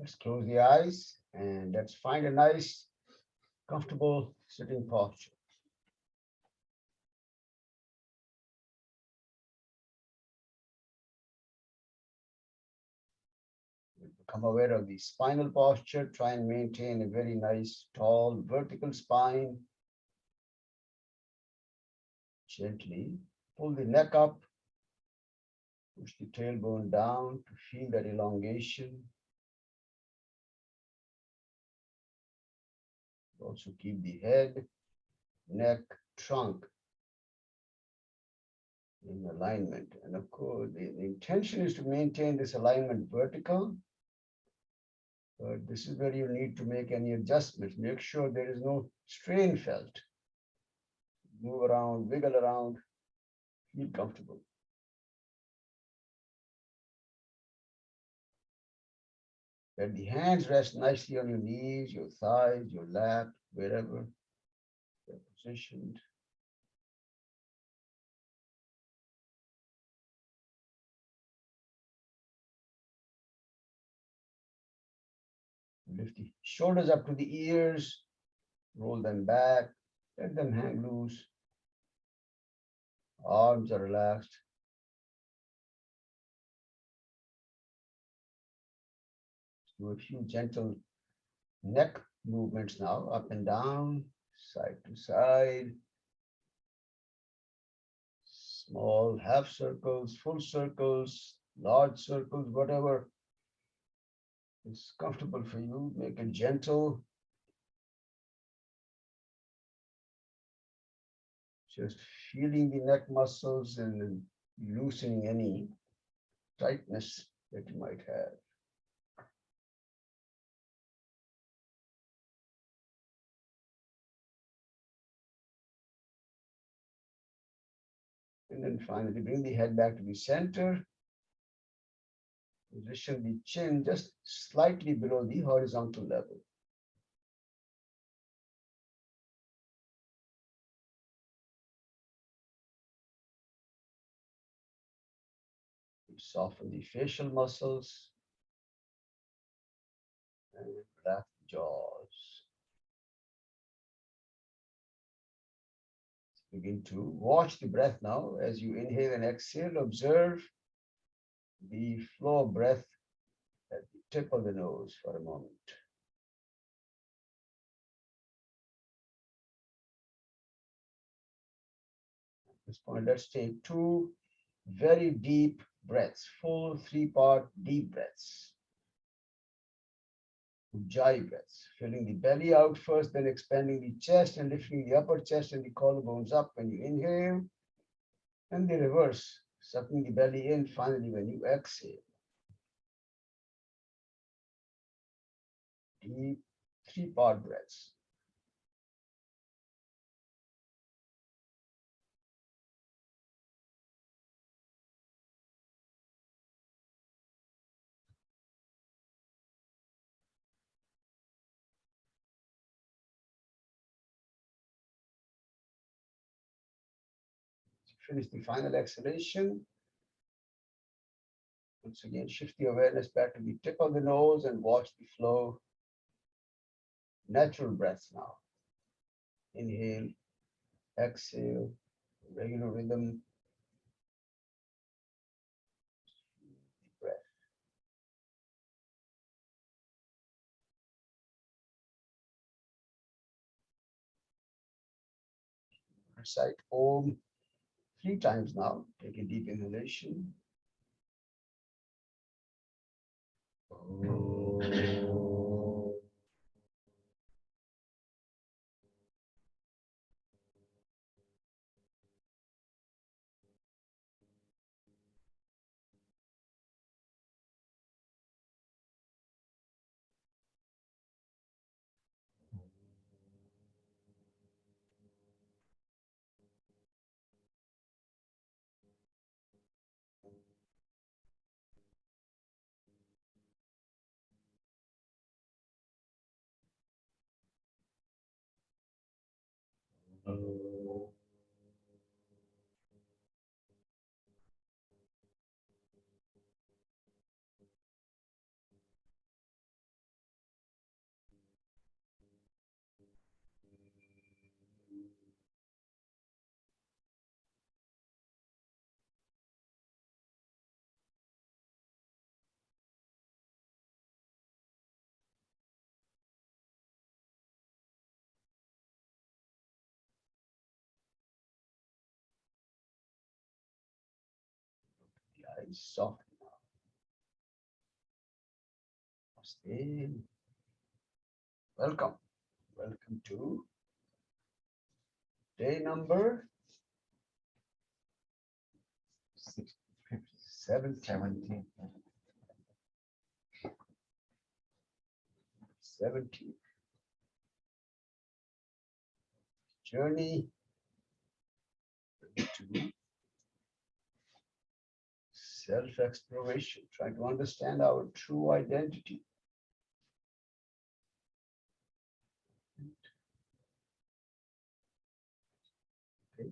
Let's close the eyes and let's find a nice, comfortable sitting posture. Become aware of the spinal posture. Try and maintain a very nice, tall, vertical spine. Gently pull the neck up, push the tailbone down to feel that elongation. Also keep the head, neck, trunk in alignment. And of course, the intention is to maintain this alignment vertical. But this is where you need to make any adjustments. Make sure there is no strain felt. Move around, wiggle around, feel comfortable. Let the hands rest nicely on your knees, your thighs, your lap, wherever they're positioned. Lift the shoulders up to the ears, roll them back, let them hang loose. Arms are relaxed. Do a few gentle neck movements now, up and down, side to side. Small half circles, full circles, large circles, whatever is comfortable for you. Make it gentle. Just feeling the neck muscles and loosening any tightness that you might have. And then finally, bring the head back to the center. Position the chin just slightly below the horizontal level. Soften the facial muscles and relax the jaws. Begin to watch the breath now as you inhale and exhale. Observe the flow of breath at the tip of the nose for a moment. At this point, let's take two very deep breaths, full three-part deep breaths. Ujjayi breaths, filling the belly out first, then expanding the chest and lifting the upper chest and the collarbones up when you inhale, and the reverse, sucking the belly in finally when you exhale. Deep three-part breaths. Finish the final exhalation. Once again, shift the awareness back to the tip of the nose and watch the flow. Natural breaths now. Inhale, exhale, regular rhythm. Breath. Recite Om 3 times now. Take a deep inhalation. and soften now. Stay. Welcome. Welcome to day number 17. 17. Journey to self-exploration, trying to understand our true identity. Okay.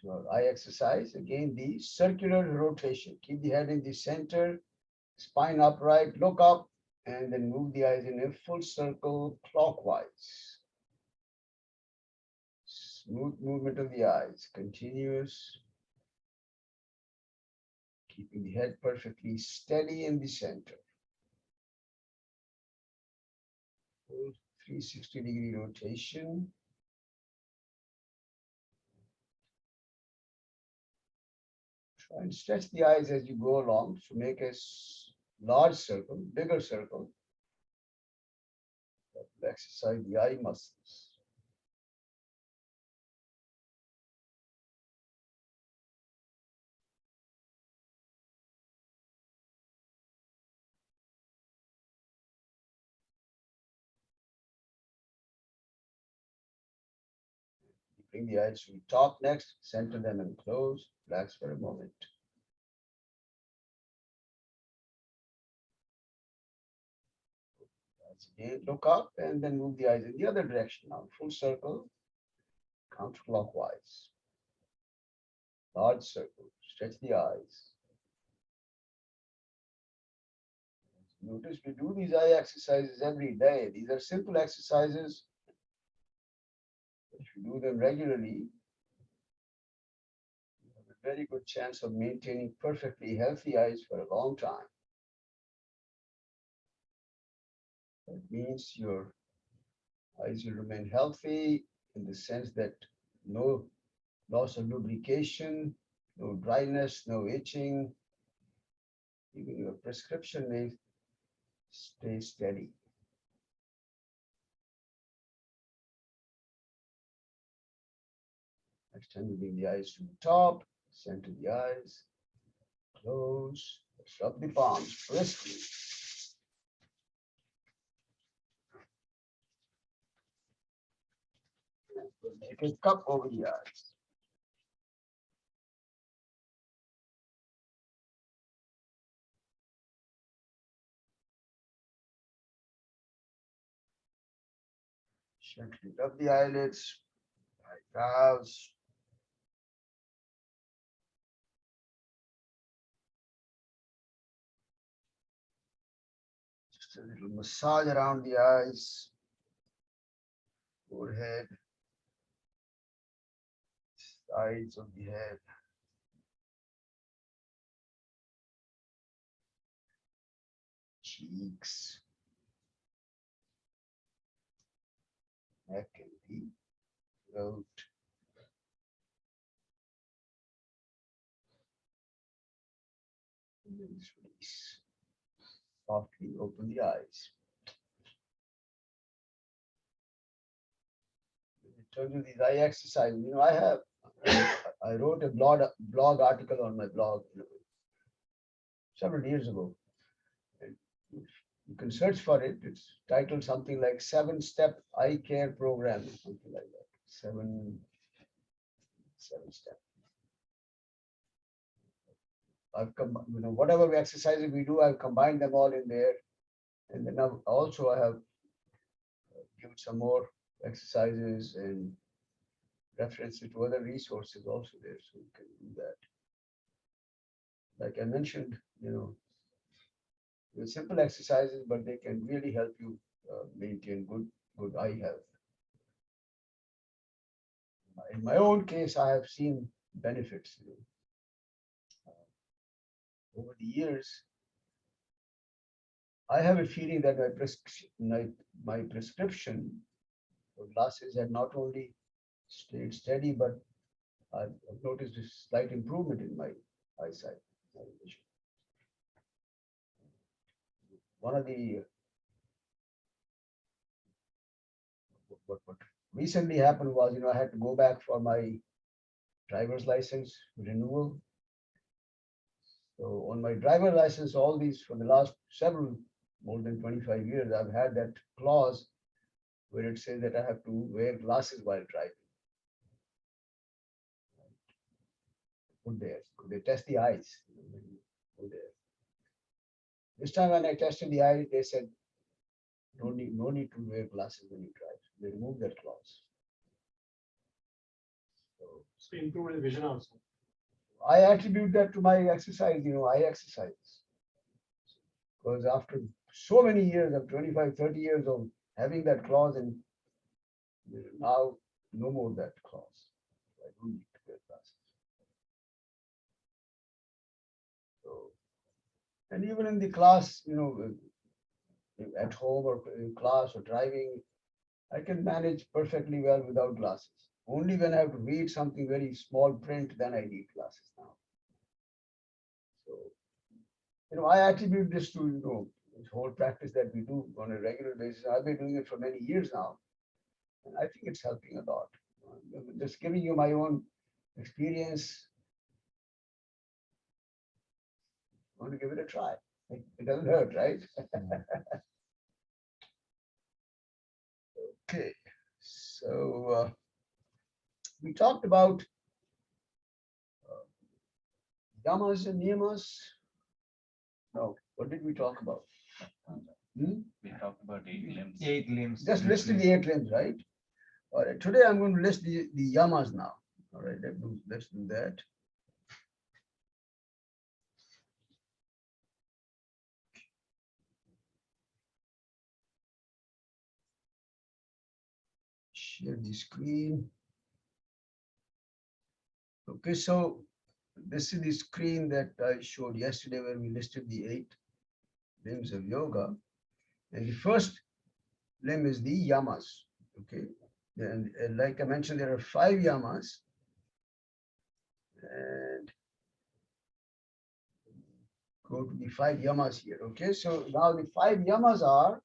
So our eye exercise, again, the circular rotation. Keep the head in the center, spine upright, look up, and then move the eyes in a full circle clockwise. Smooth movement of the eyes, continuous. Keeping the head perfectly steady in the center. Full 360-degree rotation. Try and stretch the eyes as you go along to make a large circle, bigger circle. That will exercise the eye muscles. Bring the eyes to the top next, center them and close. Relax for a moment. Again, look up and then move the eyes in the other direction now. Full circle, counterclockwise. Large circle, stretch the eyes. Notice we do these eye exercises every day. These are simple exercises. If you do them regularly, you have a very good chance of maintaining perfectly healthy eyes for a long time. That means your eyes will remain healthy in the sense that no loss of lubrication, no dryness, no itching. Even your prescription may stay steady. Next time you bring the eyes to the top, center the eyes, close, rub the palms briskly. Make a cup over the eyes. Gently rub the eyelids, eyebrows. Just a little massage around the eyes, forehead, sides of the head. Cheeks, neck and the throat. And then release. Softly open the eyes. In terms of these eye exercises, I wrote a blog article on my blog several years ago. And you can search for it. It's titled something like 7-Step Eye Care Program, something like that. Seven step. I've whatever exercises we do, I've combined them all in there. And then also I have given some more exercises and references to other resources also there, so you can do that. Like I mentioned, they're simple exercises, but they can really help you maintain good eye health. In my own case, I have seen benefits. Over the years, I have a feeling that my prescription for glasses had not only stayed steady, but I've noticed a slight improvement in my eyesight, my vision. One of the what recently happened was, I had to go back for my driver's license renewal. So on my driver's license, all these for the last more than 25 years, I've had that clause where it says that I have to wear glasses while driving. Put there, they test the eyes. Put there. This time when I tested the eyes, they said no need to wear glasses when you drive. They removed that clause. So improved vision also. I attribute that to my exercise, I exercise. Because after so many years of 25, 30 years of having that clause, and now no more that clause. I don't need to wear glasses. So, and even in the class, at home or in class or driving, I can manage perfectly well without glasses. Only when I have to read something very small print, then I need glasses now. So, I attribute this to, this whole practice that we do on a regular basis. I've been doing it for many years now. And I think it's helping a lot. Just giving you my own experience. I want to give it a try. It doesn't hurt, right? Okay. So we talked about yamas and niyamas. No, what did we talk about? We talked about 8 limbs. 8 limbs. Just listed the 8 limbs, right? All right. Today I'm going to list the yamas now. All right. Let's do that. Share the screen. Okay, so this is the screen that I showed yesterday where we listed the 8 limbs of yoga. And the first limb is the yamas. Okay. And like I mentioned, there are 5 yamas. And go to the 5 yamas here. Okay, so now the 5 yamas are,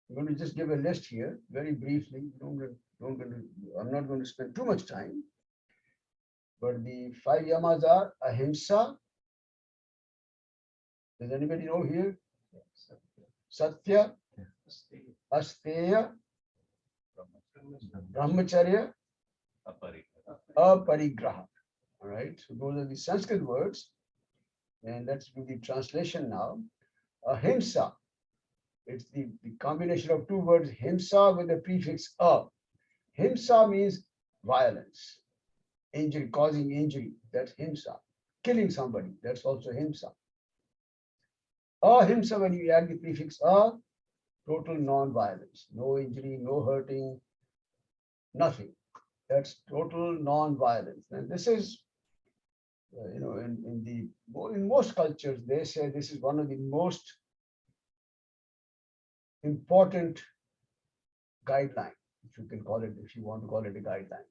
I'm going to just give a list here very briefly. I'm not going to spend too much time. But the 5 yamas are ahimsa. Does anybody know here? Satya, asteya, brahmacharya, aparigraha. All right, so those are the Sanskrit words. And let's do the translation now. Ahimsa. It's the combination of 2 words, himsa with the prefix a. Himsa means violence, injury, causing injury. That's himsa. Killing somebody. That's also himsa. Ahimsa, when you add the prefix a, total non-violence. No injury, no hurting, nothing. That's total non-violence. And this is, in most cultures, they say this is one of the most important guideline, if you can call it, if you want to call it a guideline.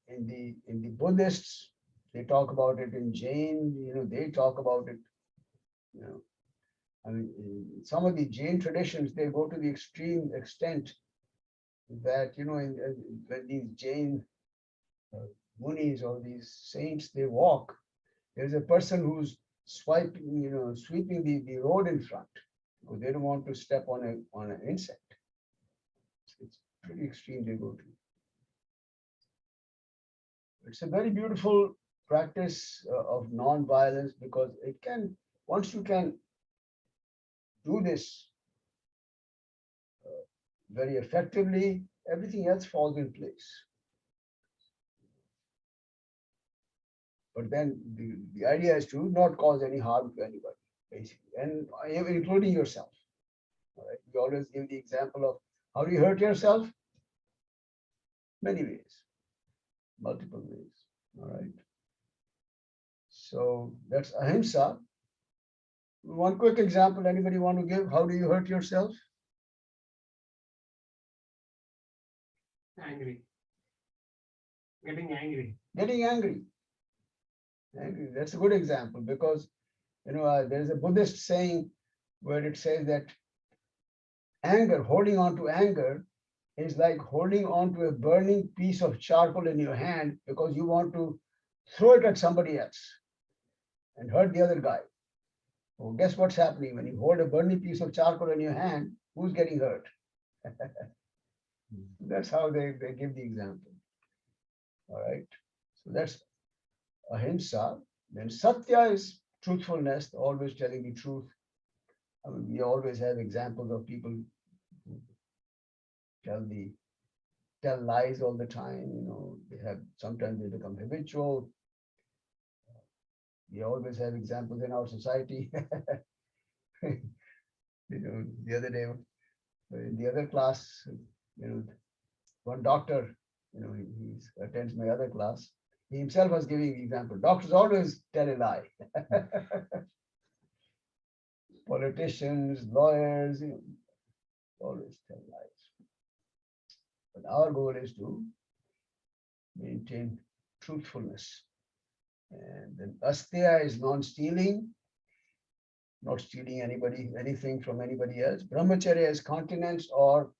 In the Buddhists, they talk about it. In Jain, they talk about it. I mean, in some of the Jain traditions, they go to the extreme extent that when these Jain munis or these saints they walk, there's a person who's sweeping the road in front because they don't want to step on an insect. It's pretty extreme they go to. It's a very beautiful practice of non-violence because it can, once you can do this very effectively, everything else falls in place. But then the idea is to not cause any harm to anybody, basically, and including yourself. All right? We always give the example of how do you hurt yourself? Many ways, multiple ways. All right. So that's ahimsa. One quick example, anybody want to give? How do you hurt yourself? Angry. Getting angry. Getting angry. Angry. That's a good example because there's a Buddhist saying where it says that anger, holding on to anger, is like holding on to a burning piece of charcoal in your hand because you want to throw it at somebody else and hurt the other guy. Well, guess what's happening when you hold a burning piece of charcoal in your hand? Who's getting hurt? That's how they give the example. All right. So that's ahimsa. Then satya is truthfulness, always telling the truth. I mean, we always have examples of people who tell lies all the time. They have sometimes they become habitual. We always have examples in our society. The other day in the other class, one doctor, he attends my other class. He himself was giving example. Doctors always tell a lie. Politicians, lawyers, always tell lies. But our goal is to maintain truthfulness. And then asteya is non-stealing, not stealing anything from anybody else. Brahmacharya is continence or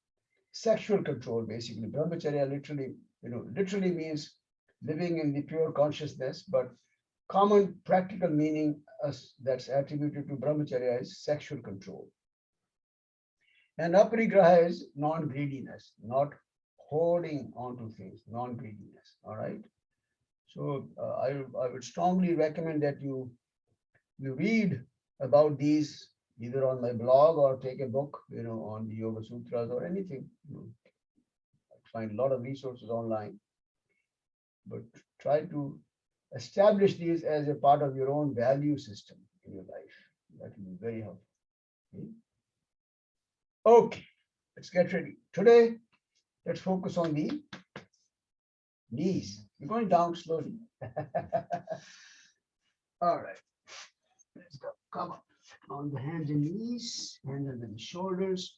sexual control, basically. Brahmacharya literally means living in the pure consciousness, but common practical meaning that's attributed to brahmacharya is sexual control. And aparigraha is non-greediness, not holding onto things, non-greediness. All right. So I would strongly recommend that you read about these either on my blog or take a book, on the Yoga Sutras or anything. Find a lot of resources online, but try to establish these as a part of your own value system in your life. That will be very helpful. Okay, let's get ready. Today, let's focus on the knees. You're going down slowly. All right, let's go. Come up on the hands and knees, hands under the shoulders,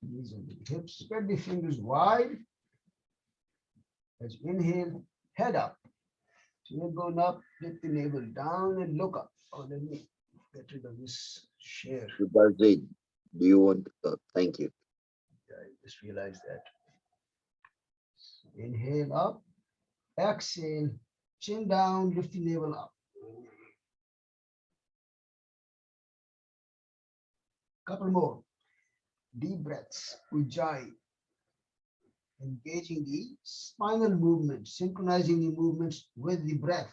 knees under the hips. Spread the fingers wide. Let's inhale, head up. So you're going up, lift the navel down and look up. Oh, let me get rid of this share. Do you want to? Thank you. I just realized that. Inhale up, exhale, chin down, lift the navel up. Couple more. Deep breaths, Ujjayi. Engaging the spinal movement, synchronizing the movements with the breath.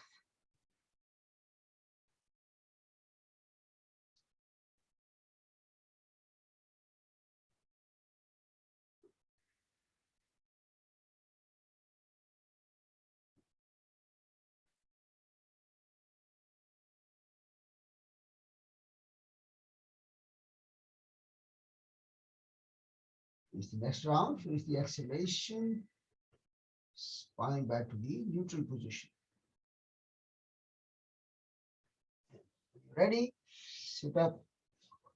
Finish the next round, finish the exhalation, spine back to the neutral position. Ready? Sit up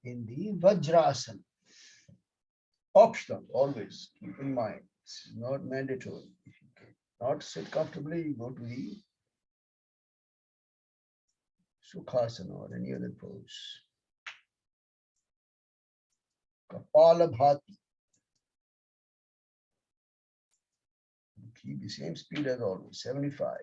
in the Vajrasana. Optional, always keep in mind. It's not mandatory. If you cannot sit comfortably, you go to the Sukhasana or any other pose. Kapalabhati. Keep the same speed as always, 75.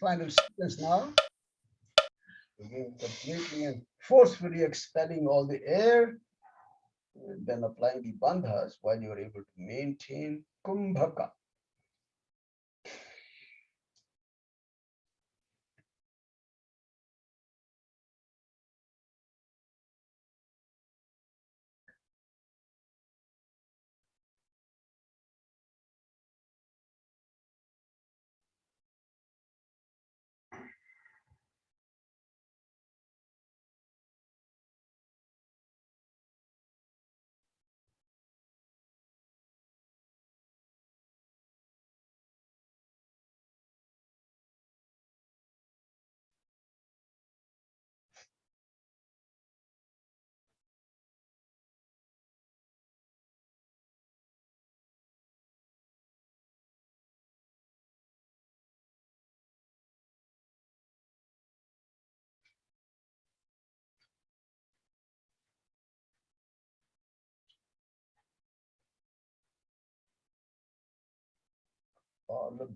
Final sequence now. Again, completely and forcefully expelling all the air, and then applying the bandhas while you're able to maintain kumbhaka.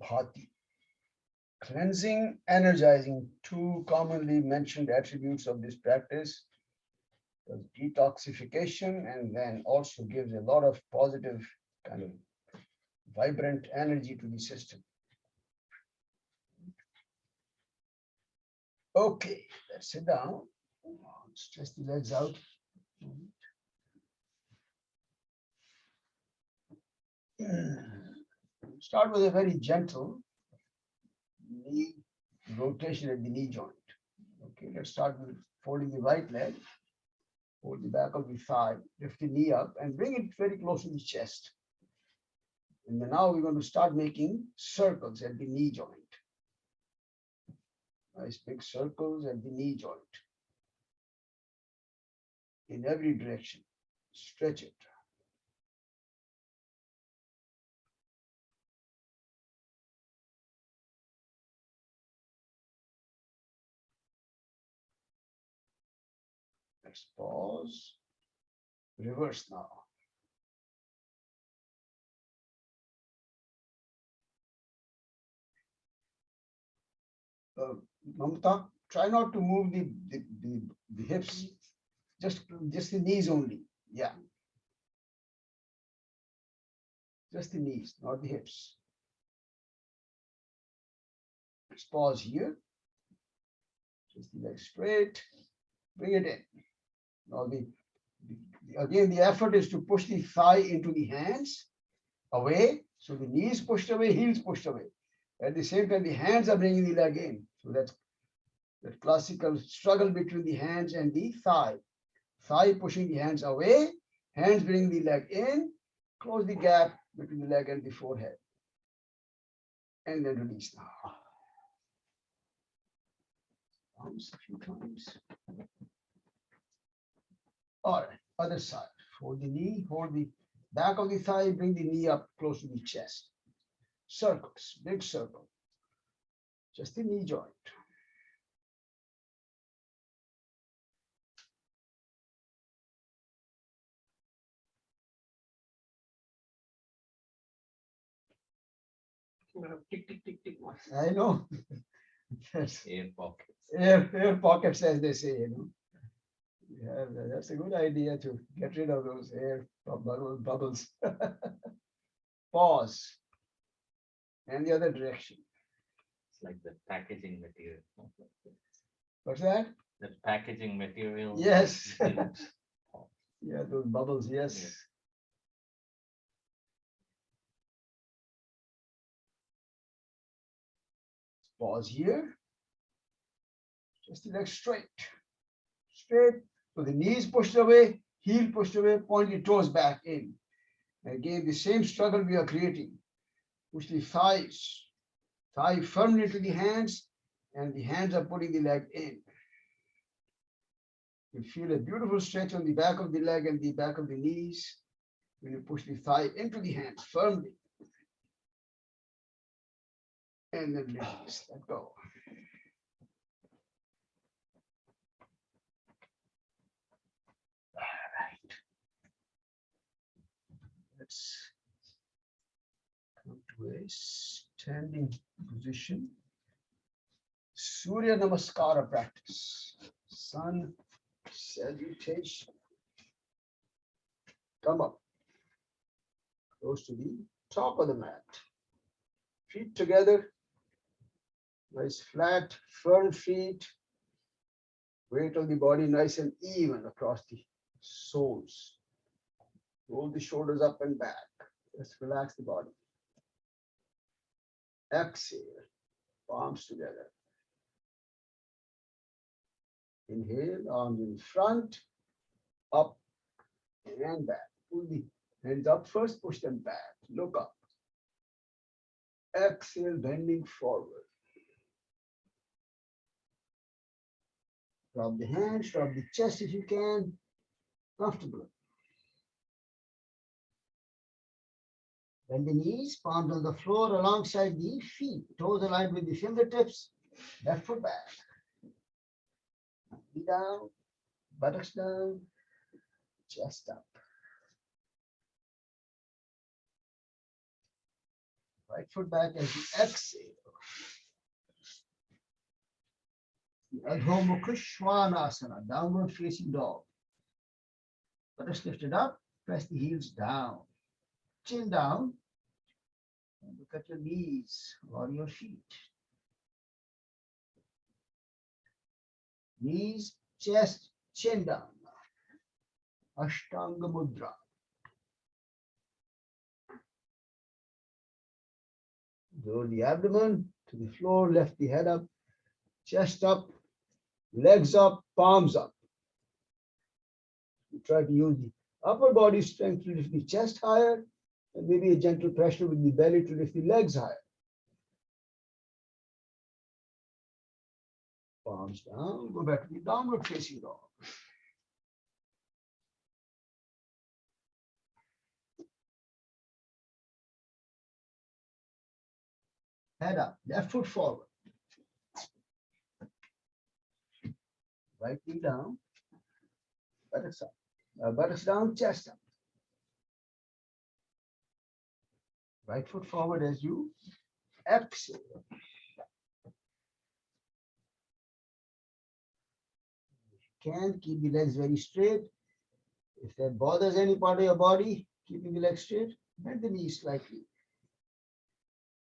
Bhati. Cleansing, energizing, two commonly mentioned attributes of this practice. Detoxification, and then also gives a lot of positive kind of vibrant energy to the system. Okay, let's sit down. Stretch the legs out. Start with a very gentle knee rotation at the knee joint. Okay, let's start with folding the right leg, hold the back of the thigh, lift the knee up and bring it very close to the chest. And then now we're going to start making circles at the knee joint. Nice big circles at the knee joint. In every direction. Stretch it. Let's pause. Reverse now. Mamata, try not to move the hips, just the knees only. Yeah. Just the knees, not the hips. Let's pause here. Just the legs straight. Bring it in. Now again, the effort is to push the thigh into the hands away. So the knees pushed away, heels pushed away. At the same time, the hands are bringing the leg in. So that's that classical struggle between the hands and the thigh. Thigh pushing the hands away, hands bring the leg in, close the gap between the leg and the forehead. And then release now. Bounce a few times. All right, other side. Hold the knee, hold the back of the thigh, bring the knee up close to the chest. Circles, big circle. Just the knee joint. Tick, tick, tick, tick. I know. Air pockets. Air pockets, as they say, Yeah, that's a good idea to get rid of those air bubbles. Pause. And the other direction. It's like the packaging material. What's that? The packaging material. Yes. Yeah, those bubbles, yes. Yes. Pause here. Just the leg straight. Straight. So the knees pushed away, heel pushed away, point your toes back in. Again, the same struggle we are creating. Push the thighs, thigh firmly into the hands, and the hands are putting the leg in. You feel a beautiful stretch on the back of the leg and the back of the knees when you push the thigh into the hands firmly. And then release, let go. All right. Let's come to a standing position. Surya Namaskara practice. Sun salutation. Come up close to the top of the mat. Feet together. Nice flat, firm feet. Weight of the body nice and even across the soles. Roll the shoulders up and back. Just relax the body. Exhale, palms together. Inhale, arms in front, up and back. Pull the hands up first, push them back. Look up. Exhale, bending forward. Drop the hands, drop the chest if you can. Comfortable. Bend the knees, palms on the floor alongside the feet. Toes aligned with the fingertips. Left foot back. Knee down, buttocks down, chest up. Right foot back as you exhale. The Adho Mukha Svanasana, downward facing dog. Buttocks lifted up, press the heels down. Chin down. And look at your knees or your feet. Knees, chest, chin down. Ashtanga Mudra. Lower the abdomen to the floor, lift the head up, chest up, legs up, palms up. You try to use the upper body strength to lift the chest higher, and maybe a gentle pressure with the belly to lift the legs higher. Palms down, go back to the downward facing dog. Head up, left foot forward. Right knee down, buttocks up. Buttocks down, chest up. Right foot forward as you exhale. If you can, keep the legs very straight. If that bothers any part of your body, keeping the legs straight, bend the knees slightly.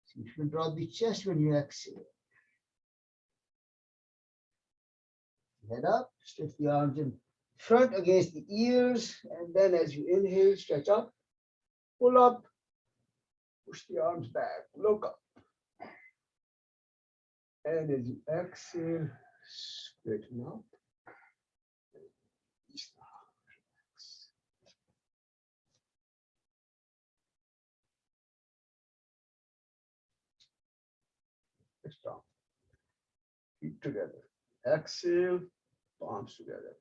See if you can drop the chest when you exhale. Head up, stretch the arms in front against the ears, and then as you inhale, stretch up, pull up, push the arms back, look up. And as you exhale, straighten up. Down. Feet together. Exhale, palms together.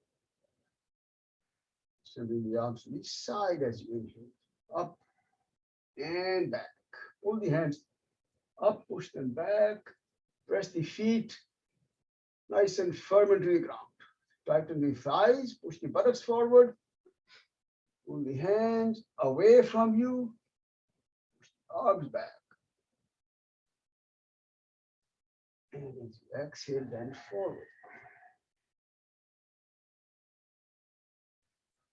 Sending the arms to each side as you inhale. Up and back. Pull the hands up, push them back. Press the feet nice and firm into the ground. Tighten the thighs, push the buttocks forward. Pull the hands away from you. Push the arms back. And as you exhale, bend forward.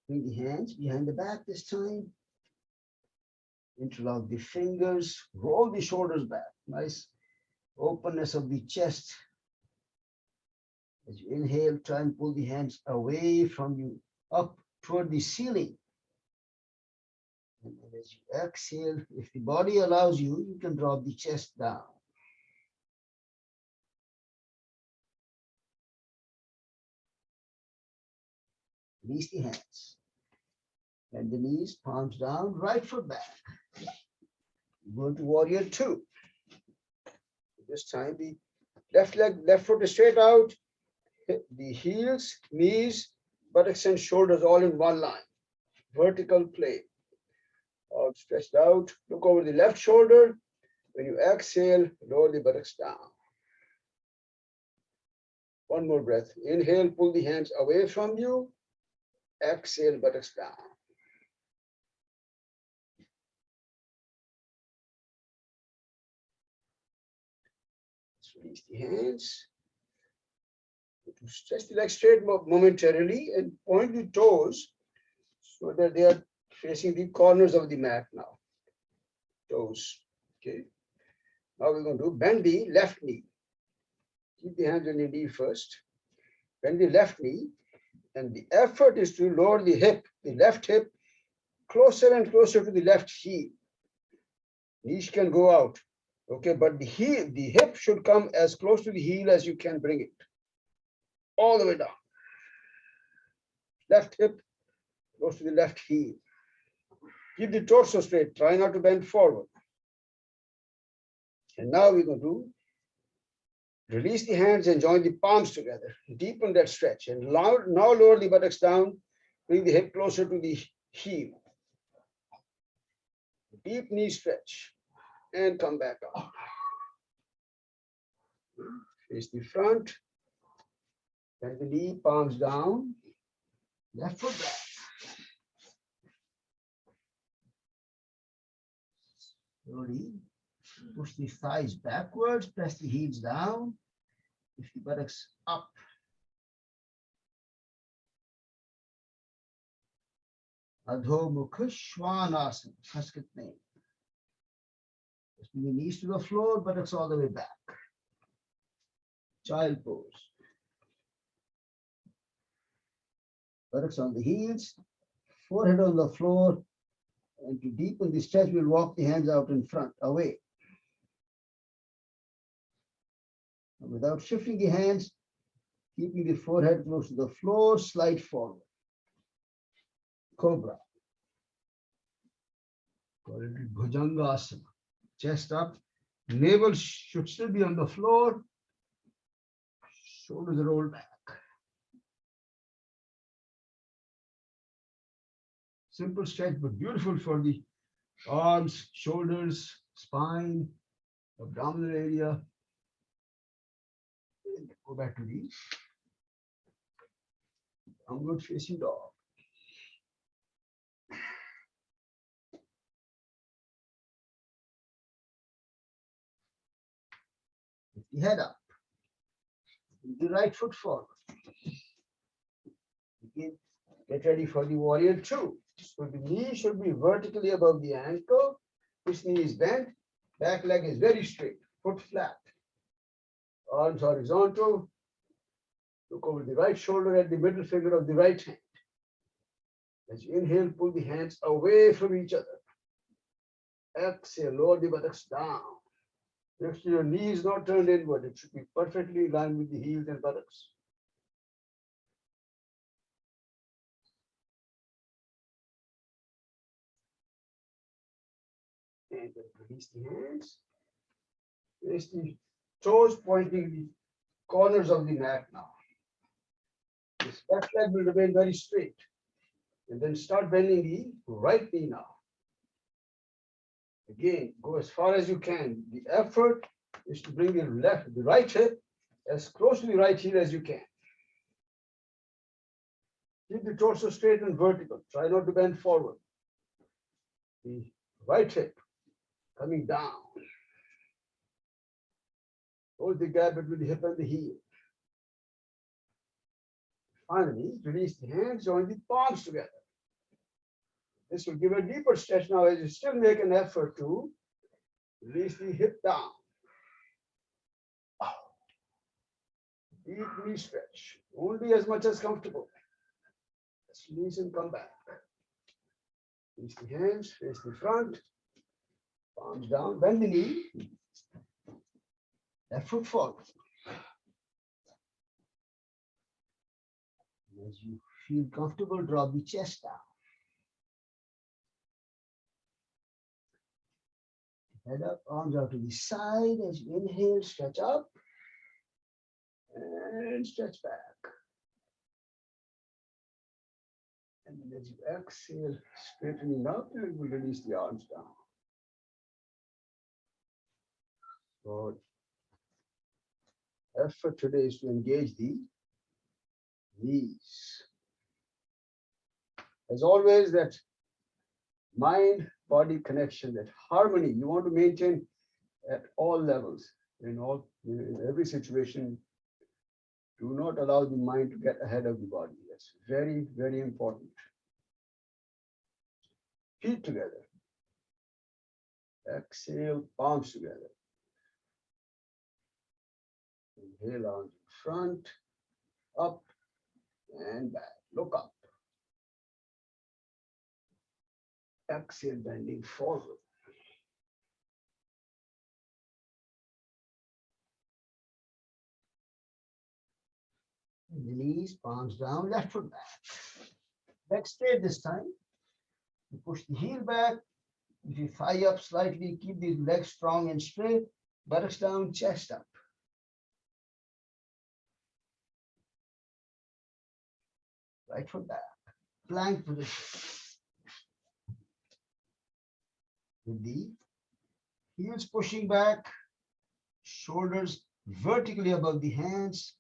Bring the hands behind the back this time. Interlock the fingers, roll the shoulders back. Nice openness of the chest. As you inhale, try and pull the hands away from you, up toward the ceiling. And as you exhale, if the body allows you, you can drop the chest down. Release the hands. Bend the knees, palms down, right foot back. Go to warrior two. This time the left foot is straight out. The heels, knees, buttocks and shoulders all in one line. Vertical plane. All stretched out. Look over the left shoulder. When you exhale, lower the buttocks down. One more breath. Inhale, pull the hands away from you. Exhale, buttocks down. Let's release the hands. To stretch the leg straight momentarily and point the toes so that they are facing the corners of the mat now. Toes. Okay. Now we're going to bend the left knee. Keep the hands on the knee first. Bend the left knee, and the effort is to lower the hip, the left hip, closer and closer to the left heel. Knees can go out. Okay, but the hip should come as close to the heel as you can bring it. All the way down. Left hip goes to the left heel. Keep the torso straight. Try not to bend forward. And now we're going to release the hands and join the palms together. Deepen that stretch. And now lower the buttocks down. Bring the hip closer to the heel. Deep knee stretch. And come back up. Face the front. Bend the knee, palms down. Left foot back. Slowly push the thighs backwards, press the heels down, lift the buttocks up. Adho Mukha Svanasana, Sanskrit name. Lifting the knees to the floor, buttocks all the way back. Child pose. Buttocks on the heels, forehead on the floor, and to deepen the stretch, we'll walk the hands out in front, away. And without shifting the hands, keeping the forehead close to the floor, slide forward. Cobra. Call it Bhujangasana. Chest up, navel should still be on the floor, shoulders roll back. Simple stretch, but beautiful for the arms, shoulders, spine, abdominal area. And go back to the downward facing dog. Lift the head up. The right foot forward. Again, get ready for the warrior two. So the knee should be vertically above the ankle. This knee is bent. Back leg is very straight. Foot flat. Arms horizontal. Look over the right shoulder at the middle finger of the right hand. As you inhale, pull the hands away from each other. Exhale, lower the buttocks down. Make sure your knee is not turned inward. It should be perfectly in line with the heels and buttocks. And then release the hands. Place the toes pointing the corners of the mat now. This left leg will remain very straight. And then start bending the right knee now. Again, go as far as you can. The effort is to bring the right hip as close to the right heel as you can. Keep the torso straight and vertical. Try not to bend forward. The right hip coming down. Hold the gap between the hip and the heel. Finally, release the hands, join the palms together. This will give a deeper stretch now as you still make an effort to release the hip down. Deep knee stretch, only as much as comfortable. Let's release and come back. Release the hands, face the front, palms down, bend the knee, left foot forward. As you feel comfortable, drop the chest down. Head up, arms out to the side. As you inhale, stretch up and stretch back. And then as you exhale, straightening up, and we'll release the arms down. So, effort today is to engage the knees. As always, that mind-body connection, that harmony, you want to maintain at all levels, in every situation. Do not allow the mind to get ahead of the body. That's very, very important. Feet together. Exhale, palms together. Inhale, arms in front, up and back. Look up. Exhale, bending forward. The knees, palms down, left foot back. Back straight this time. You push the heel back. If you thigh up slightly, keep the legs strong and straight. Buttocks down, chest up. Right foot back. Plank position. With the heels pushing back, shoulders vertically above the hands.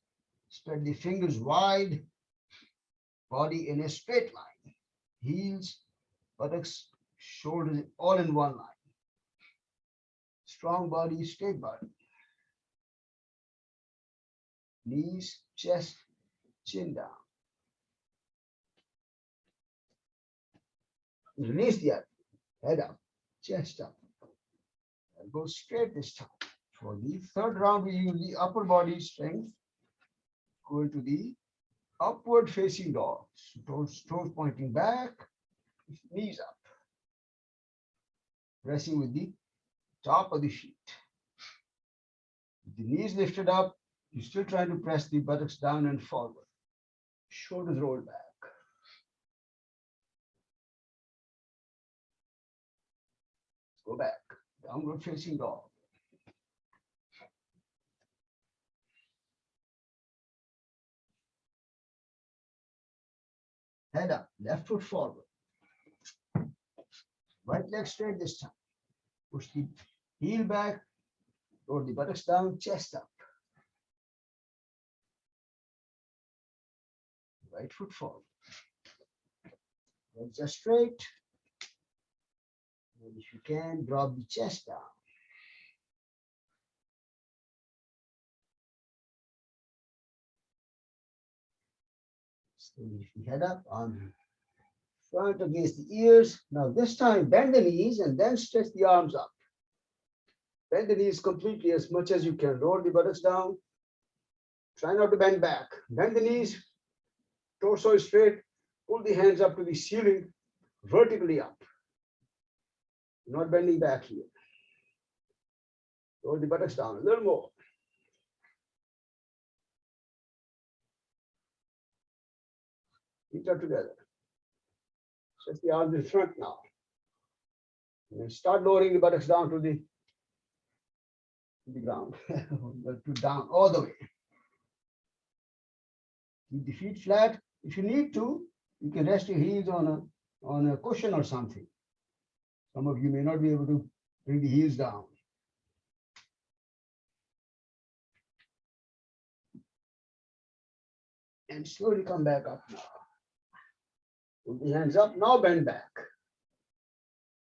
Spread the fingers wide. Body in a straight line. Heels, buttocks, shoulders all in one line. Strong body, straight body. Knees, chest, chin down. Release the abdomen, head up, chest up. And go straight this time. For the third round, we use the upper body strength. Go into the upward facing dog. Toes pointing back, knees up. Pressing with the top of the feet. With the knees lifted up, you're still trying to press the buttocks down and forward. Shoulders roll back. Go back. Downward facing dog. Head up, left foot forward. Right leg straight this time. Push the heel back, roll the buttocks down, chest up. Right foot forward. Legs are straight. And if you can, drop the chest down. Slowly lift the head up, arms front against the ears. Now this time, bend the knees and then stretch the arms up. Bend the knees completely as much as you can. Roll the buttocks down. Try not to bend back. Bend the knees. Torso is straight. Pull the hands up to the ceiling, vertically up. Not bending back here. Roll the buttocks down a little more. Feet are together. Stretch the arms in front now. And then start lowering the buttocks down to the ground, to down all the way. Keep the feet flat. If you need to, you can rest your heels on a cushion or something. Some of you may not be able to bring the heels down. And slowly come back up now. Put the hands up, now bend back.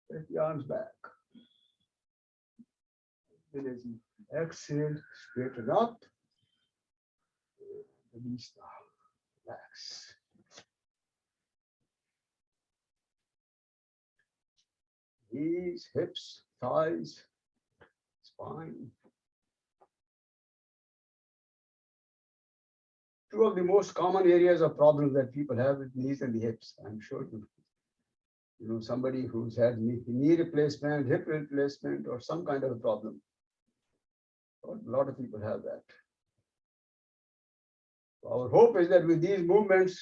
Take the arms back. Then as you exhale, straighten up. Release down. Relax. Knees, hips, thighs, spine. Two of the most common areas of problems that people have with knees and the hips. I'm sure you know somebody who's had knee replacement, hip replacement, or some kind of a problem. A lot of people have that. Our hope is that with these movements,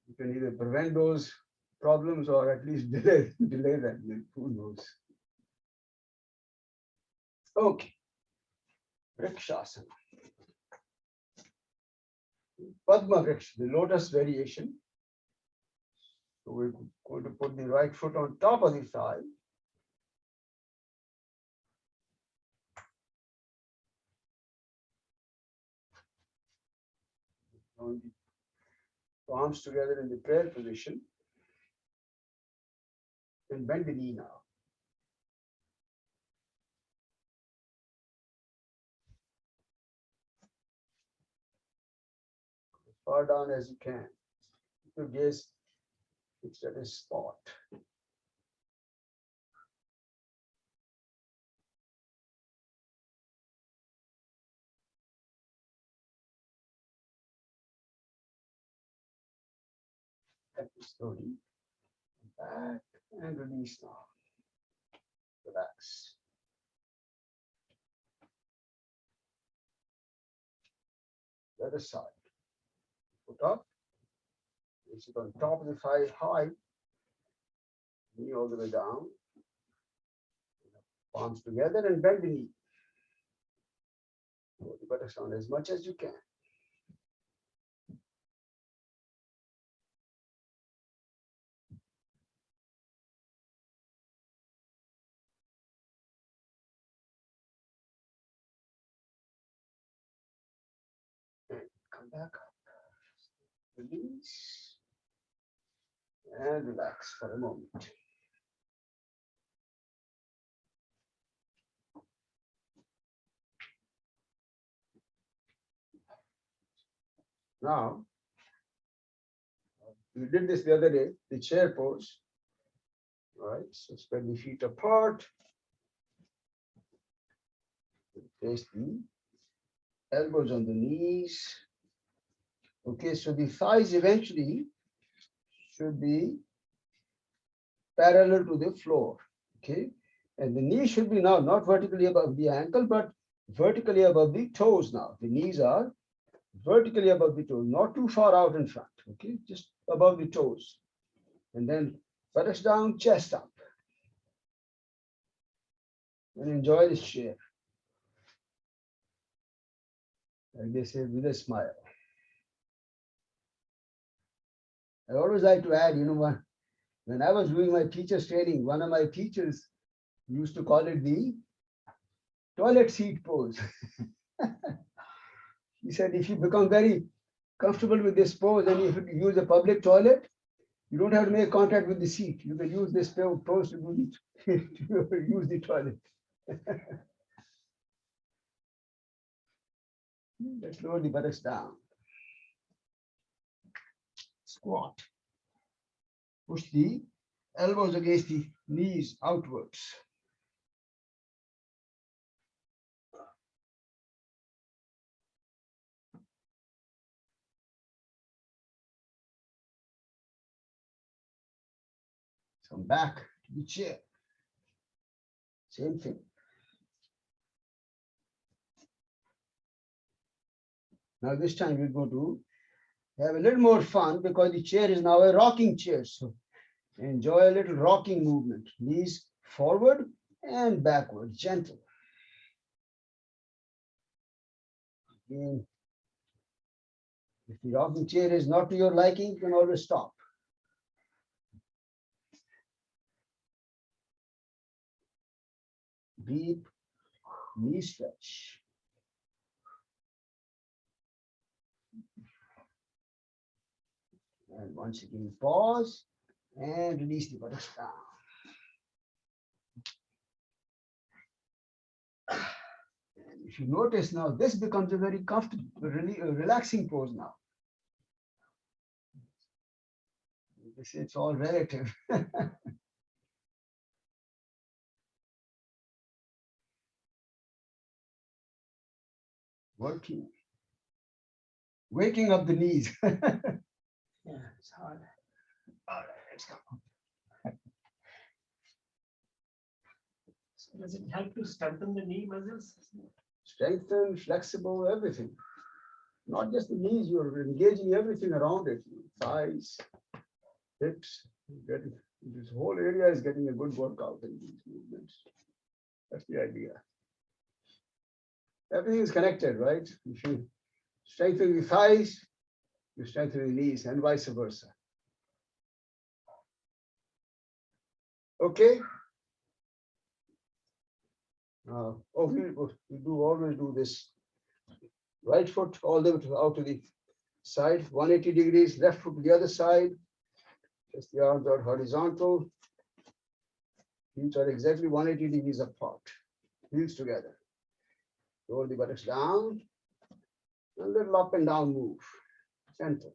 you can either prevent those problems or at least delay them. Who knows? Okay. Vrikshasana. Padma Vriksha, the lotus variation. So we're going to put the right foot on top of the thigh. On the palms together in the prayer position. And bend the knee now. far down as you can. Keep your gaze fixed at a spot. And slowly back and release now. Relax. The other side. Put up. Sit on top of the thigh high. Knee all the way down. Palms together and bend the knee. Hold the buttocks down as much as you can. And come back up. Release. And relax for a moment. Now, we did this the other day, the chair pose. All right, so spread the feet apart. Place the elbows on the knees. Okay, so the thighs eventually should be parallel to the floor. Okay, and the knee should be now not vertically above the ankle, but vertically above the toes now. The knees are vertically above the toes, not too far out in front. Okay, just above the toes. And then buttocks down, chest up. And enjoy this chair. Like they say, with a smile. I always like to add, when I was doing my teacher's training, one of my teachers used to call it the toilet seat pose. He said, if you become very comfortable with this pose and if you use a public toilet, you don't have to make contact with the seat. You can use this pose to do to use the toilet. Let's lower the buttocks down. Squat. Push the elbows against the knees outwards. Come back to the chair. Same thing. Now this time we're going to have a little more fun because the chair is now a rocking chair. So enjoy a little rocking movement. Knees forward and backward, gentle. Again, if the rocking chair is not to your liking, you can always stop. Deep knee stretch. And once again, pause and release the buttocks down. And if you notice now, this becomes a very comfortable, really relaxing pose now. It's all relative. Working. Waking up the knees. Yeah, it's hard. All right, let's go. So does it help to strengthen the knee muscles? Strengthen, flexible, everything. Not just the knees, you're engaging everything around it. Thighs, hips, this whole area is getting a good workout in these movements. That's the idea. Everything is connected, right? If you strengthen the thighs, you strengthen the knees and vice versa. Okay. We always do this. Right foot all the way out to the side, 180 degrees, left foot to the other side. Just the arms are horizontal. Feet are exactly 180 degrees apart. Heels together. Roll the buttocks down. A little up and down move. Gentle.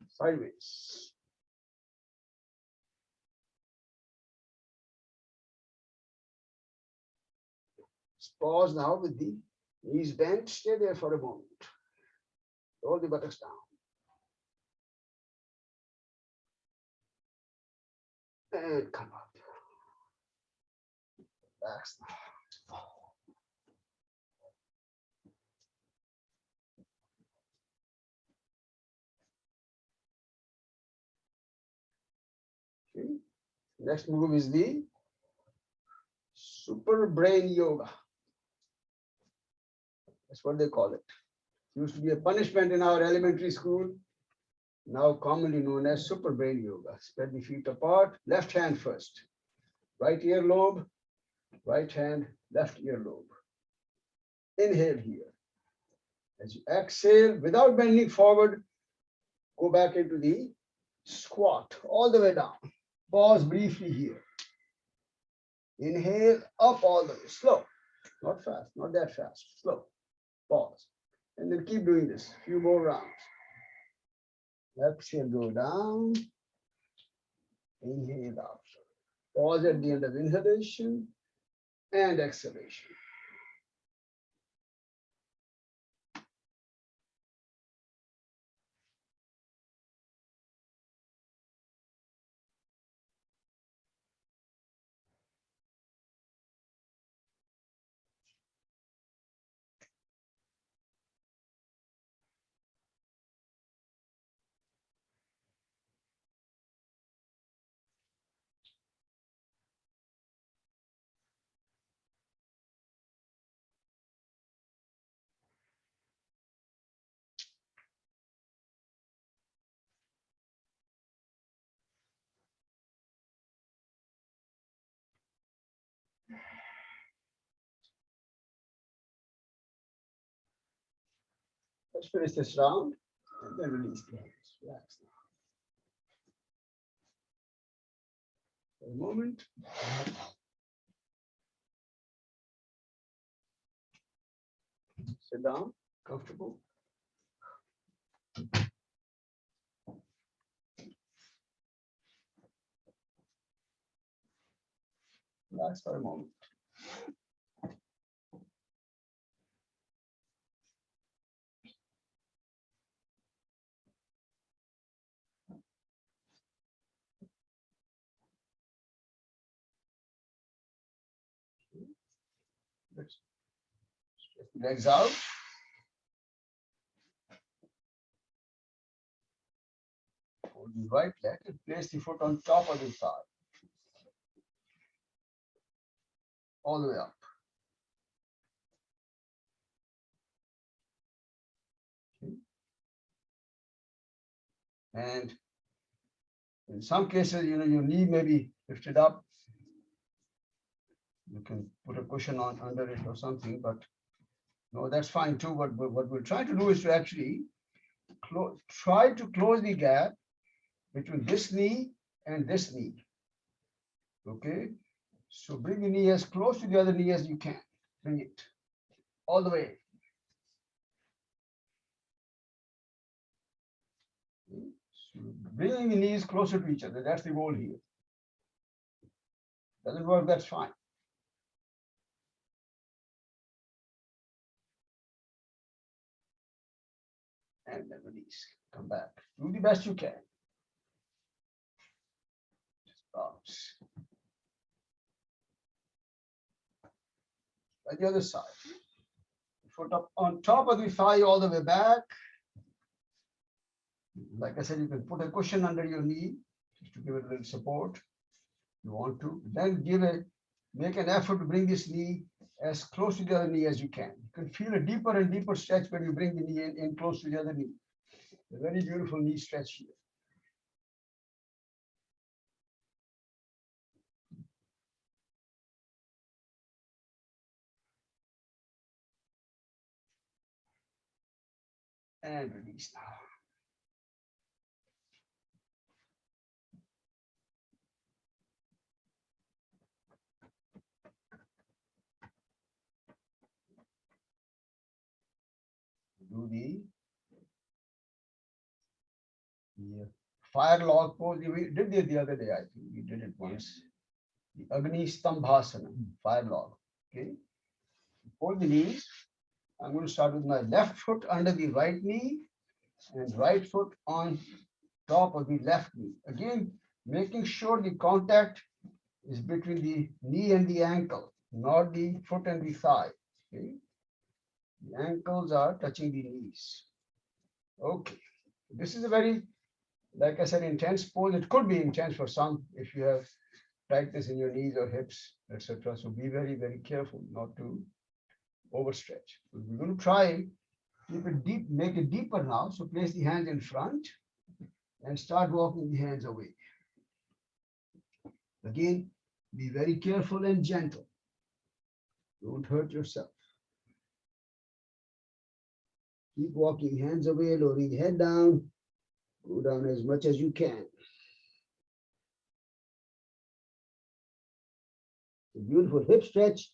Sideways. Pause now with the knees bent. Stay there for a moment. Roll the buttocks down. And come up. Relax now. Okay. Next move is the super brain yoga. That's what they call it. It used to be a punishment in our elementary school, now commonly known as super brain yoga. Spread the feet apart, left hand first. Right earlobe, right hand, left earlobe. Inhale here. As you exhale, without bending forward, go back into the squat all the way down. Pause briefly here. Inhale, up all the way, slow. Not fast, not that fast, slow. Pause. And then keep doing this, few more rounds. Exhale, go down. Inhale up. Pause at the end of inhalation and exhalation. Let's finish this round and then release the hands. Relax now. For a moment. Sit down, comfortable. Relax for a moment. Let's stretch the legs out. Hold the right leg and place the foot on top of the thigh. All the way up. Okay. And in some cases, your knee may be lifted up. You can put a cushion on under it or something, but no, that's fine too. But what we're trying to do is to actually try to close the gap between this knee and this knee. Okay, so bring the knee as close to the other knee as you can. Bring it all the way. Okay. So bringing the knees closer to each other. That's the goal here. Doesn't work, that's fine. And then release. Come back. Do the best you can. Just bounce. By the other side. Foot up on top of the thigh all the way back. Like I said, you can put a cushion under your knee just to give it a little support. You want to. Then make an effort to bring this knee as close to the other knee as you can. You can feel a deeper and deeper stretch when you bring the knee in close to the other knee. A very beautiful knee stretch here. And release now. do the fire log pose. We did it the other day, I think we did it once. The Agni Stambhasana, fire log. Okay. Hold the knees. I'm going to start with my left foot under the right knee and right foot on top of the left knee. Again, making sure the contact is between the knee and the ankle, not the foot and the thigh. Okay. The ankles are touching the knees. Okay. This is a very, like I said, intense pose. It could be intense for some if you have tightness in your knees or hips, etc. So be very, very careful not to overstretch. So we're going to try, keep it deep, make it deeper now. So place the hands in front and start walking the hands away. Again, be very careful and gentle. Don't hurt yourself. Keep walking hands away, lowering the head down. Go down as much as you can. A beautiful hip stretch,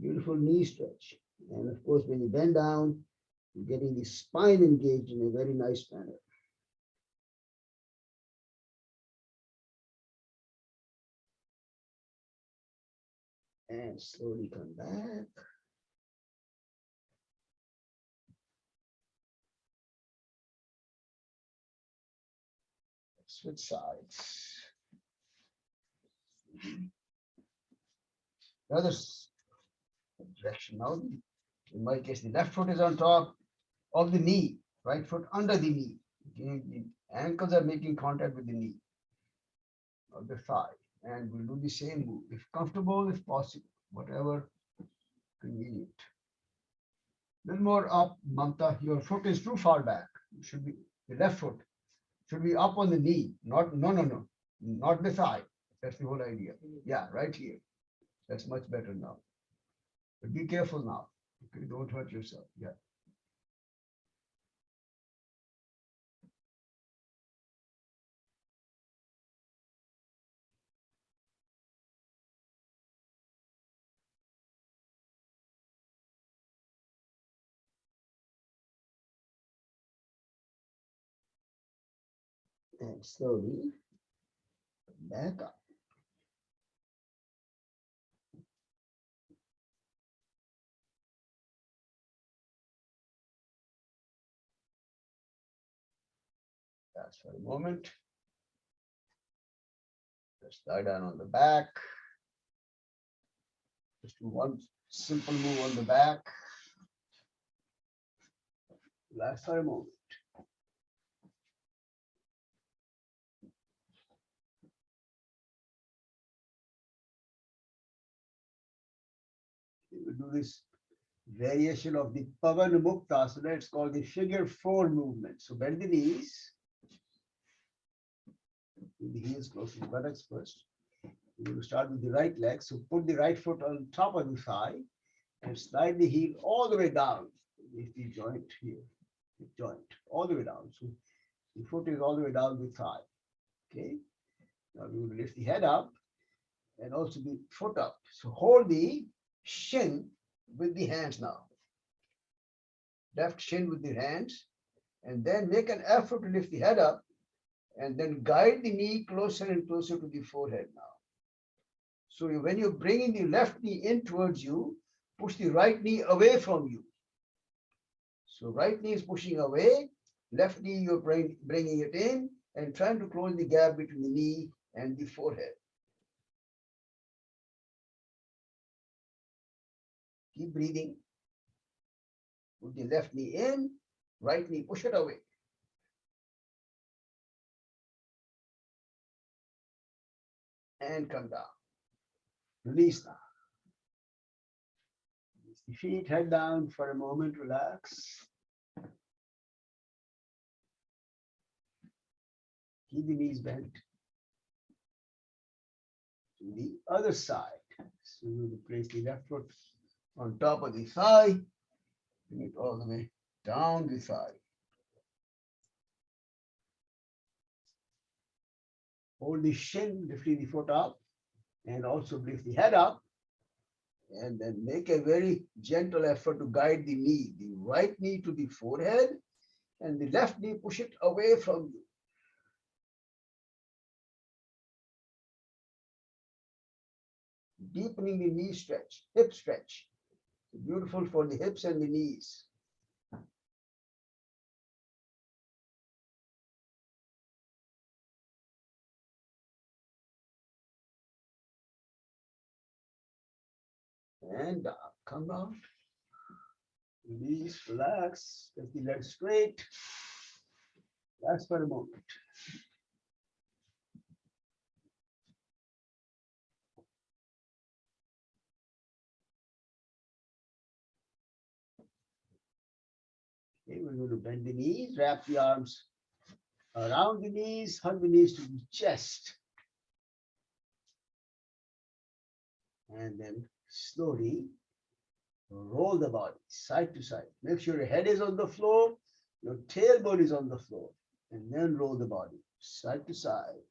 beautiful knee stretch. And of course, when you bend down, you're getting the spine engaged in a very nice manner. And slowly come back. Switch sides. The other direction now. In my case, the left foot is on top of the knee, right foot under the knee. Okay, the ankles are making contact with the knee or the thigh. And we'll do the same move, if comfortable, if possible, whatever convenient. A little more up, Mamta. Your foot is too far back. It should be the left foot should be up on the knee, not not the thigh. That's the whole idea. Yeah, right here. That's much better now. But be careful now. Okay, don't hurt yourself. Yeah. And slowly back up. That's for a moment. Just lie down on the back. Just do one simple move on the back. Relax for a moment. We will do this variation of the Pavan Muktasana. It's called the figure 4 movement. So bend the knees. With the heels close to the buttocks first. We will start with the right leg. So put the right foot on top of the thigh and slide the heel all the way down. With the joint here, the joint all the way down. So the foot is all the way down the thigh. Okay. Now we will lift the head up and also the foot up. So hold the shin with the hands now. Left shin with the hands, and then make an effort to lift the head up and then guide the knee closer and closer to the forehead now. So when you're bringing the left knee in towards you, push the right knee away from you. So right knee is pushing away, left knee you're bringing it in and trying to close the gap between the knee and the forehead. Keep breathing. Put the left knee in, right knee, push it away. And come down. Release now. Release the feet, head down for a moment, relax. Keep the knees bent. To the other side. So we will place the left foot on top of the thigh. Bring it all the way down the thigh. Hold the shin, lifting the foot up, and also lift the head up And then make a very gentle effort to guide the knee, the right knee to the forehead, and the left knee push it away from you. Deepening the knee stretch, hip stretch. Beautiful for the hips and the knees. And come out. Release, relax, get the legs straight. Relax for a moment. Okay, we're going to bend the knees, wrap the arms around the knees, hug the knees to the chest. And then slowly roll the body side to side. Make sure your head is on the floor, your tailbone is on the floor, and then roll the body side to side.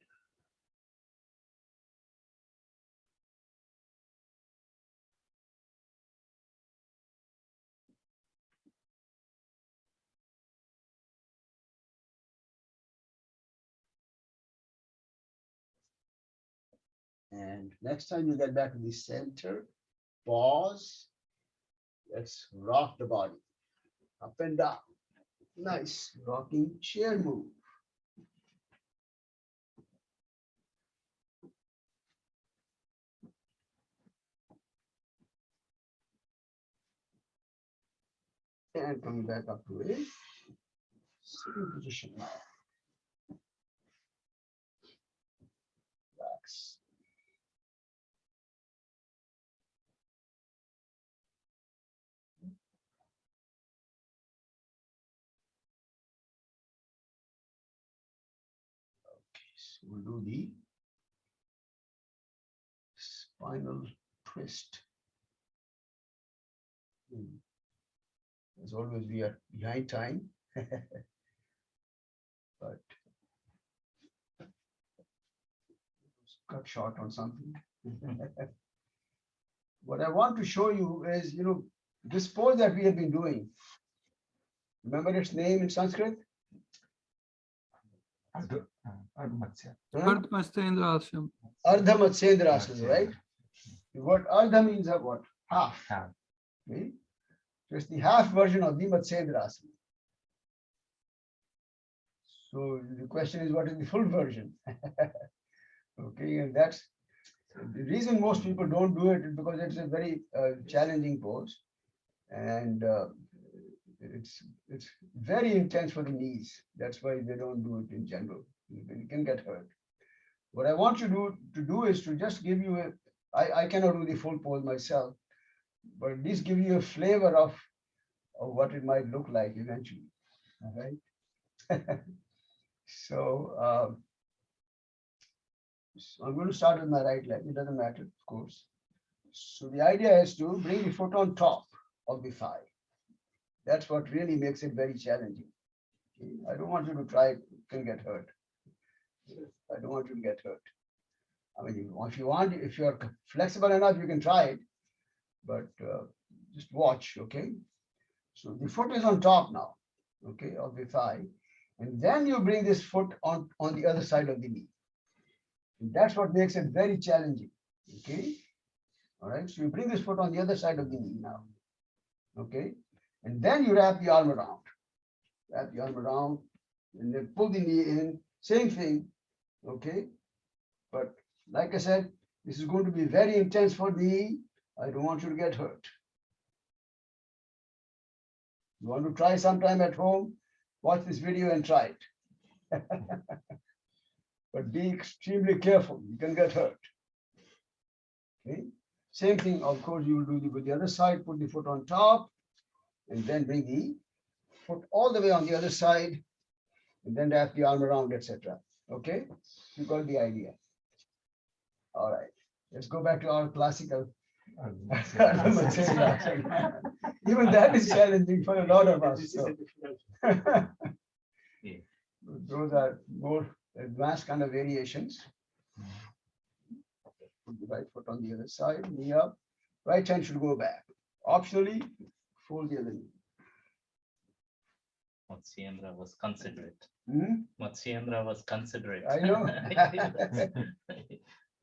And next time you get back to the center, pause. Let's rock the body up and down. Nice rocking chair move. And coming back up to a sitting position now. Relax. So we'll do the spinal twist. As always, we are behind time, but cut short on something. What I want to show you is, this pose that we have been doing. Remember its name in Sanskrit? Huh? Ardha Matsyendrasana. Ardha Matsyendrasana, right? The word Ardha means what? Half. Okay? So it's the half version of the Matsyendrasana. So the question is, what is the full version? Okay, and that's the reason most people don't do it is because it's a very challenging pose, and it's very intense for the knees. That's why they don't do it in general. You can get hurt. What I want you to do is to just give you I cannot do the full pose myself, but at least give you a flavor of what it might look like eventually. All right. So I'm going to start with my right leg. It doesn't matter, of course. So the idea is to bring the foot on top of the thigh. That's what really makes it very challenging. Okay? I don't want you to try it, you can get hurt. I don't want you to get hurt. I mean, if you're flexible enough, you can try it, but just watch, okay? So the foot is on top now, okay, of the thigh. And then you bring this foot on the other side of the knee. And that's what makes it very challenging, okay? All right, so you bring this foot on the other side of the knee now, okay? And then you wrap the arm around. Wrap the arm around, and then pull the knee in, same thing, okay? But like I said, this is going to be very intense for the knee. I don't want you to get hurt. You want to try sometime at home, watch this video and try it. But be extremely careful, you can get hurt. Okay. Same thing, of course, you will do with the other side, put the foot on top, and then bring the foot all the way on the other side, and then wrap the arm around, etc. Okay, you got the idea. All right, let's go back to our classical. Even that is challenging for a lot of us. So. Yeah. Those are more advanced kind of variations. Put the right foot on the other side, knee up, Right hand should go back. Optionally, fold the other knee. Matsyendra was considerate. Hmm? Matsyendra was considerate. I know.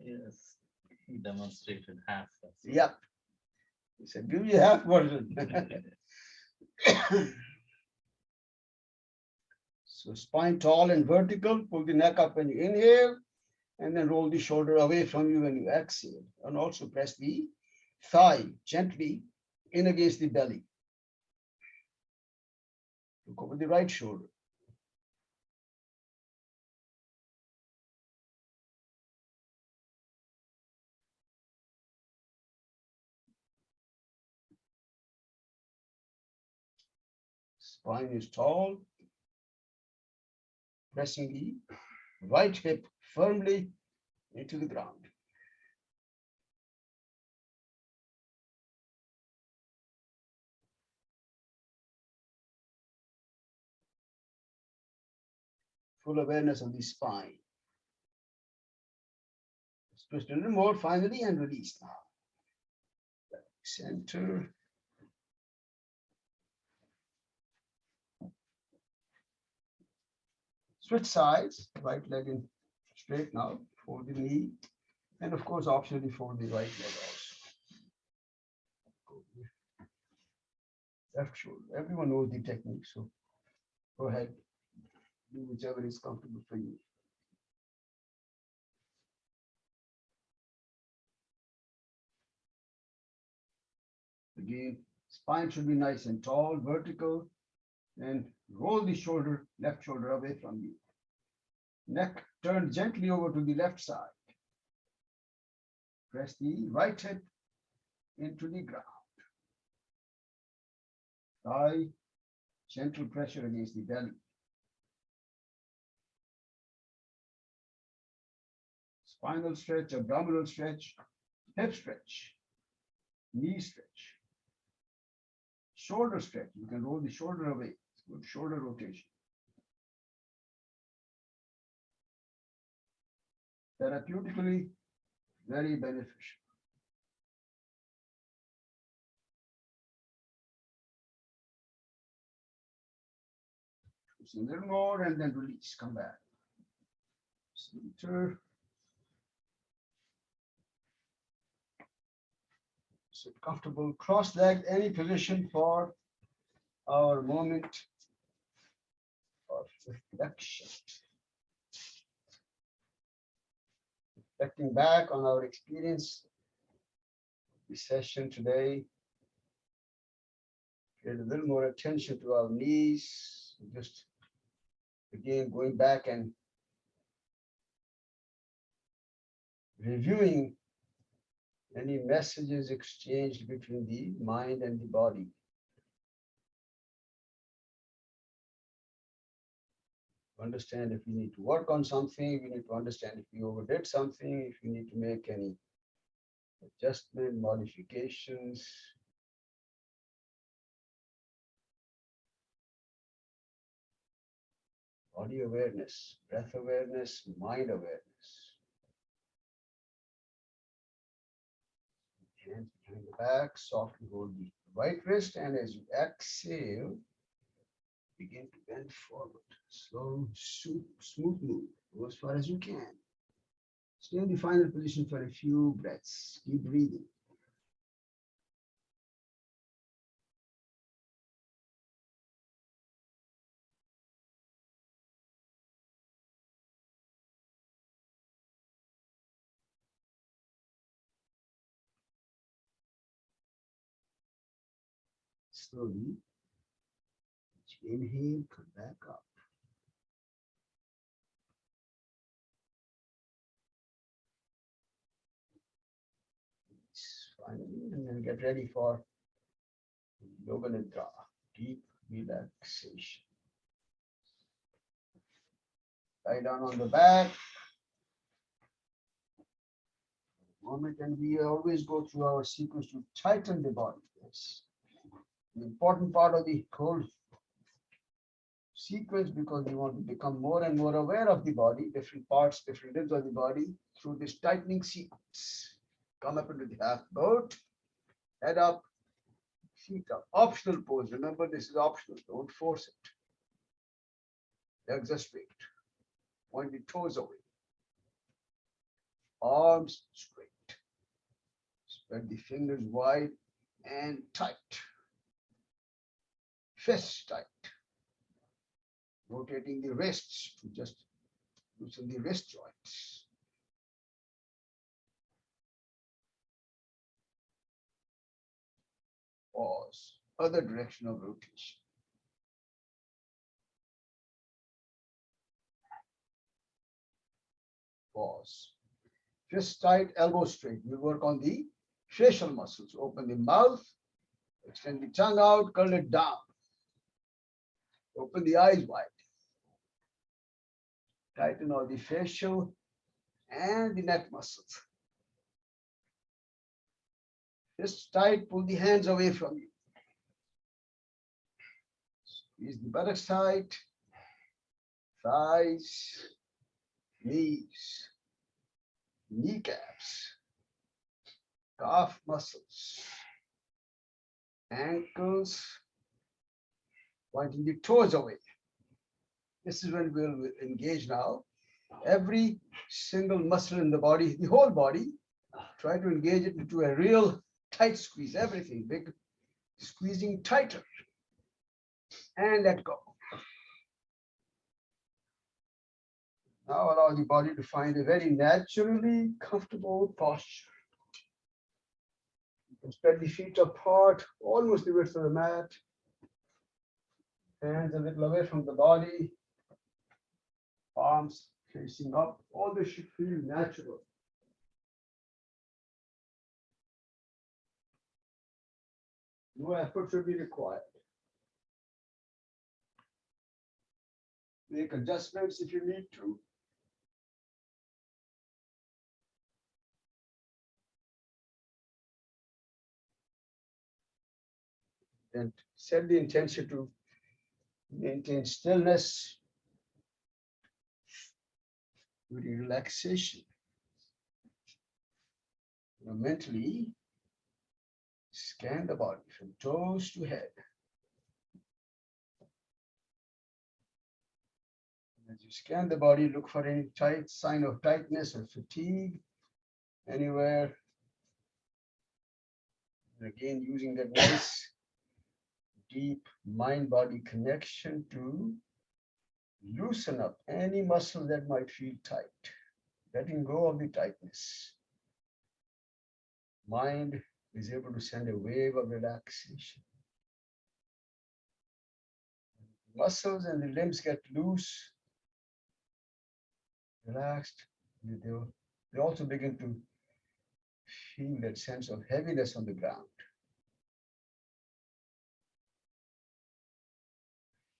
Yes, he demonstrated half. Yep. He said, give you half version. So spine tall and vertical, pull the neck up when you inhale, and then roll the shoulder away from you when you exhale. And also press the thigh gently in against the belly. Look over the right shoulder. Spine is tall. Pressing the right hip firmly into the ground. Full awareness of the spine. Let's twist a little more finally and release now. Center. Switch sides, right leg in straight now, fold the knee, and of course, optionally fold the right leg also. Left shoulder. Everyone knows the technique, so go ahead, do whichever is comfortable for you. Again, spine should be nice and tall, vertical, and roll the shoulder, left shoulder away from you. Neck turned gently over to the left side. Press the right hip into the ground. Thigh, gentle pressure against the belly. Spinal stretch, abdominal stretch, hip stretch, knee stretch, shoulder stretch. You can roll the shoulder away. It's good shoulder rotation. Therapeutically, very beneficial. Just a little more and then release, come back. Center. Sit comfortable, cross-legged, any position for our moment of reflection. Reflecting back on our experience, this session today, paid a little more attention to our knees, just again going back and reviewing any messages exchanged between the mind and the body. Understand if we need to work on something, we need to understand if we overdid something, if we need to make any adjustment, modifications. Body awareness, breath awareness, mind awareness. Hands behind the back, softly hold the right wrist, and as you exhale, begin to bend forward. Slow, smooth move. Go as far as you can. Stay in the final position for a few breaths. Keep breathing. Slowly, inhale, come back up. Finally, and then get ready for Yoga Nidra, deep relaxation. Lie down on the back. Moment, and we always go through our sequence to tighten the body. Yes, an important part of the whole sequence, because we want to become more and more aware of the body, different parts, different ribs of the body through this tightening sequence. Come up into the half boat. Head up, feet up. Optional pose. Remember, this is optional. Don't force it. Legs are straight. Point the toes away. Arms straight. Spread the fingers wide and tight. Fists tight. Rotating the wrists to just loosen the wrist joints. Pause. Other direction of rotation. Pause. Fist tight, elbow straight. We work on the facial muscles. Open the mouth, extend the tongue out, curl it down. Open the eyes wide. Tighten all the facial and the neck muscles. Fist tight, pull the hands away from you. Squeeze the buttocks tight, thighs, knees, kneecaps, calf muscles, ankles, pointing the toes away. This is when we'll engage now. Every single muscle in the body, the whole body, try to engage it into a real tight squeeze, everything, big squeezing tighter. And let go. Now allow the body to find a very naturally comfortable posture. You can spread the feet apart, almost the width of the mat. Hands a little away from the body. Arms facing up. All this should feel natural. No effort should be required. Make adjustments if you need to. And set the intention to maintain stillness during relaxation. Mentally scan the body from toes to head. As you scan the body, look for any tight sign of tightness or fatigue anywhere. And again, using that nice, deep mind-body connection to loosen up any muscle that might feel tight, letting go of the tightness. Mind is able to send a wave of relaxation. Muscles and the limbs get loose, relaxed. They also begin to feel that sense of heaviness on the ground.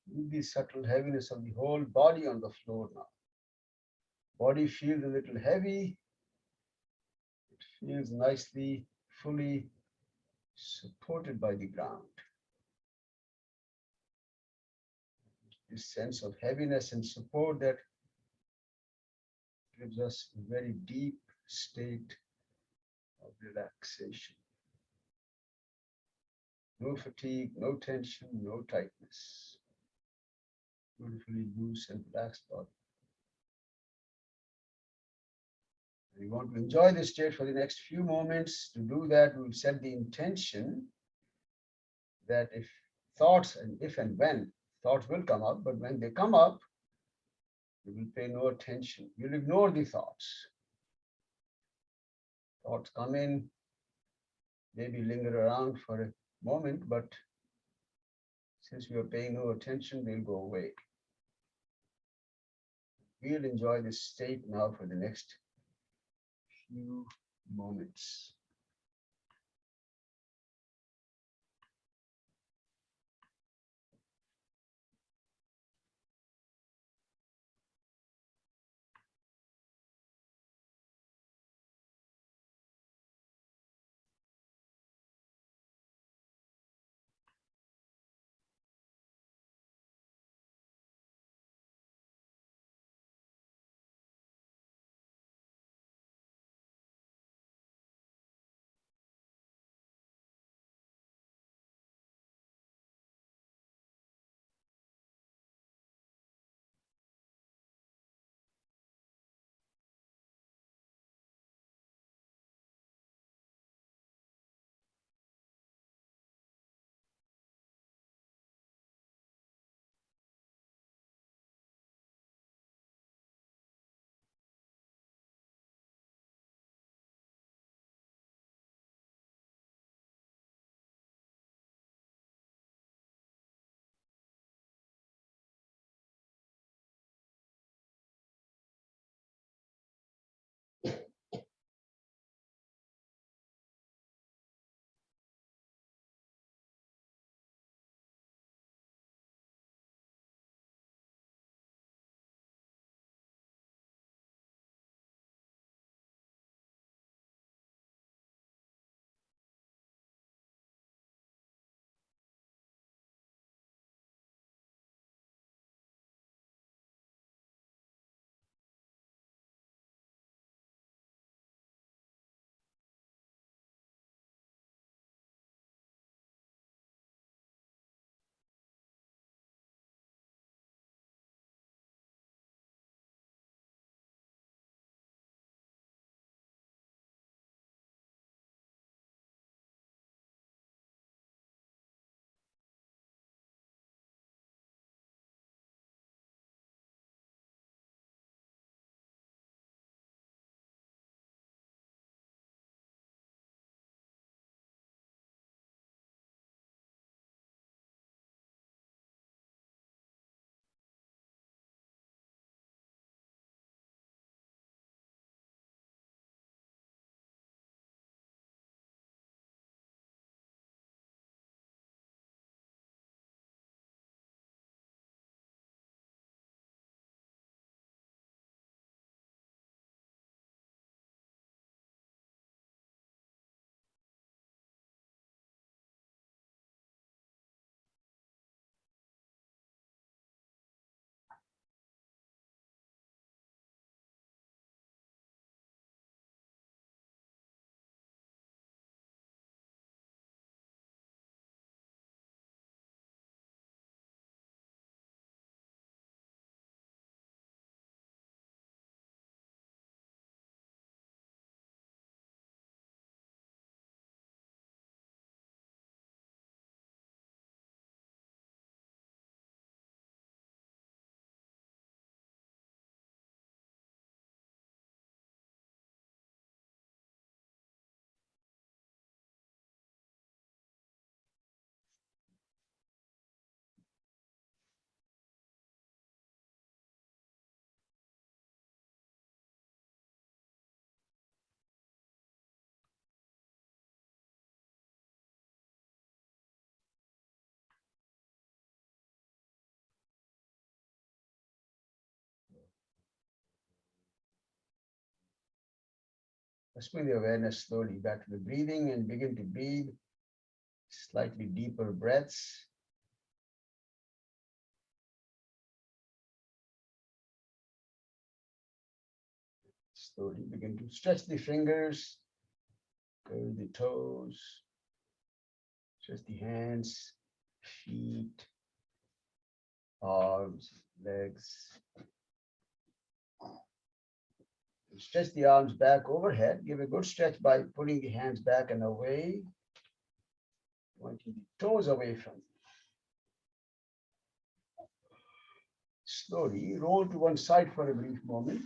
Feel the subtle heaviness of the whole body on the floor now. Body feels a little heavy. It feels nicely, fully supported by the ground. This sense of heaviness and support that gives us a very deep state of relaxation. No fatigue, no tension, no tightness. Beautifully loose and relaxed body. We want to enjoy this state for the next few moments. To do that, we'll set the intention that if thoughts and if and when thoughts will come up, but when they come up, we will pay no attention. You'll ignore the thoughts. Thoughts come in, maybe linger around for a moment, but since we are paying no attention, they'll go away. We'll enjoy this state now for the next few moments. Let's bring the awareness slowly back to the breathing and begin to breathe slightly deeper breaths. Slowly begin to stretch the fingers, curl the toes, stretch the hands, feet, arms, legs. Stretch the arms back overhead. Give a good stretch by pulling the hands back and away, pointing the toes away from you. Slowly roll to one side for a brief moment.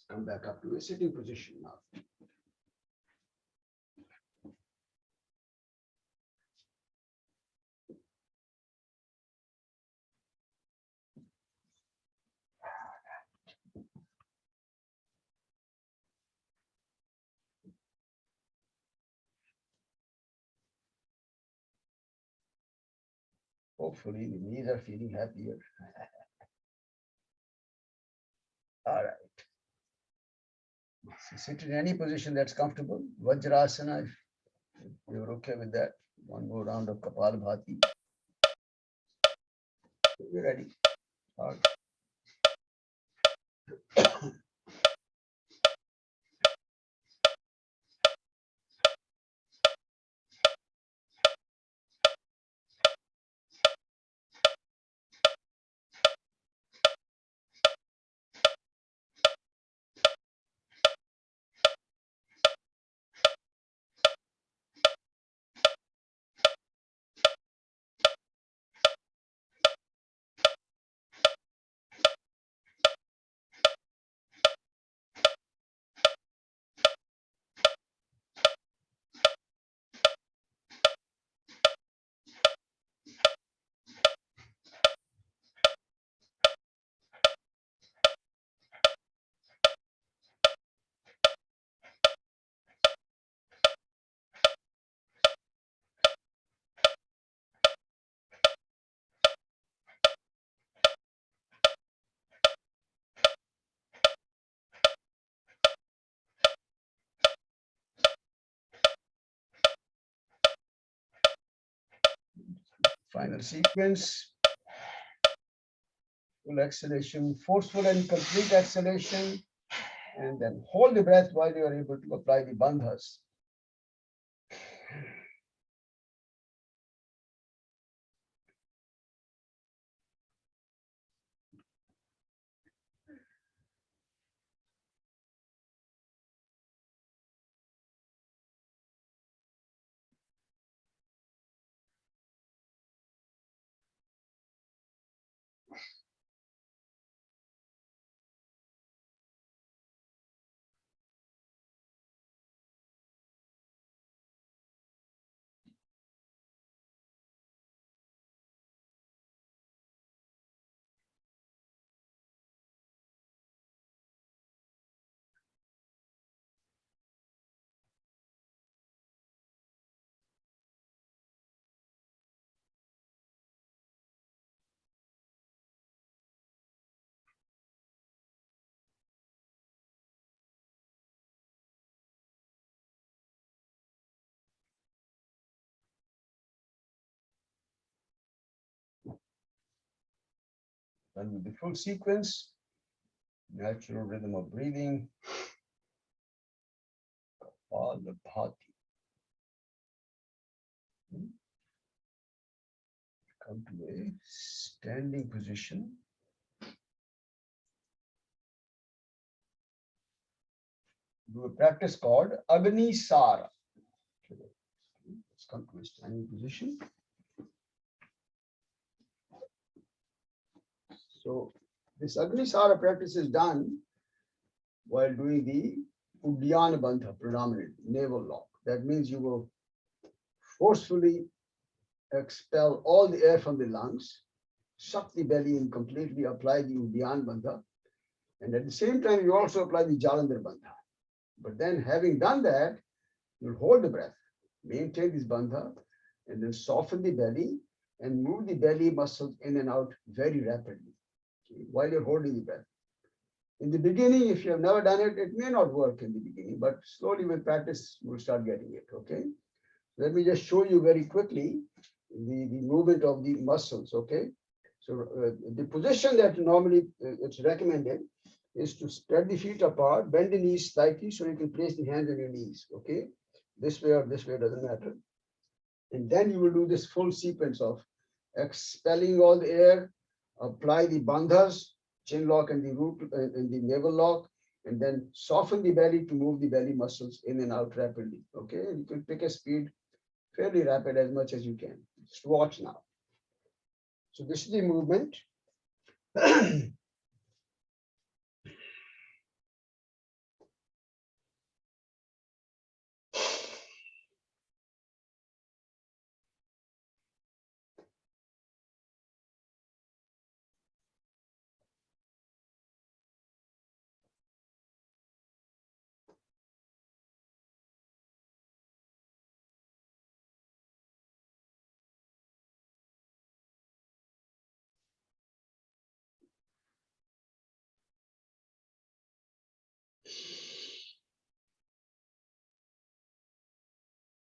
Come back up to a sitting position now. Hopefully the knees are feeling happier. All right. So sit in any position that's comfortable. Vajrasana, if you're okay with that. One more round of Kapalabhati. We're ready. All right. Final sequence. Full exhalation, forceful and complete exhalation, and then hold the breath while you are able to apply the bandhas. And with the full sequence, natural rhythm of breathing, Kapalabhati. Come to a standing position. Do a practice called Agni Sara. Let's come to a standing position. So this Agni Sara practice is done while doing the Uddiyana Bandha, predominant navel lock. That means you will forcefully expel all the air from the lungs, suck the belly in completely, apply the Uddiyana Bandha, and at the same time you also apply the Jalandhar Bandha. But then having done that, you'll hold the breath, maintain this bandha, and then soften the belly and move the belly muscles in and out very rapidly, okay, while you're holding the breath. In the beginning, if you have never done it, it may not work in the beginning, but slowly with practice, you'll start getting it, okay? Let me just show you very quickly the movement of the muscles, okay? So the position that normally it's recommended is to spread the feet apart, bend the knees slightly so you can place the hands on your knees, okay? This way or this way doesn't matter. And then you will do this full sequence of expelling all the air, apply the bandhas, chin lock and the root and the navel lock, and then soften the belly to move the belly muscles in and out rapidly, okay? And you can pick a speed fairly rapid as much as you can. Just watch now. So this is the movement.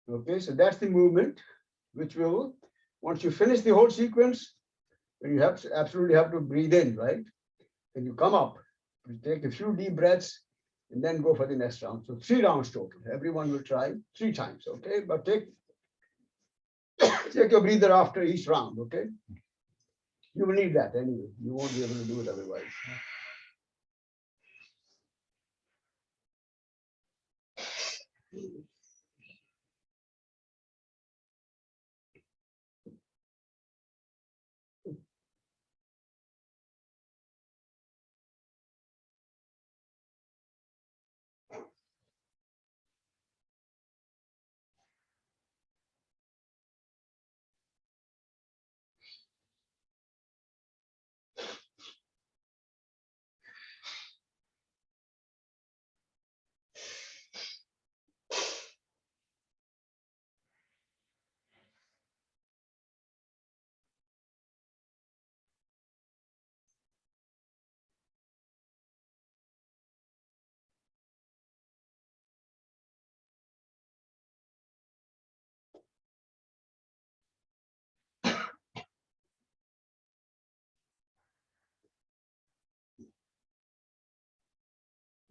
Okay, so that's the movement, which will, once you finish the whole sequence, you have to absolutely have to breathe in, right? And you come up, you take a few deep breaths, and then go for the next round. So 3 rounds total. Everyone will try 3 times, okay? But take your breather after each round, okay? You will need that anyway. You won't be able to do it otherwise.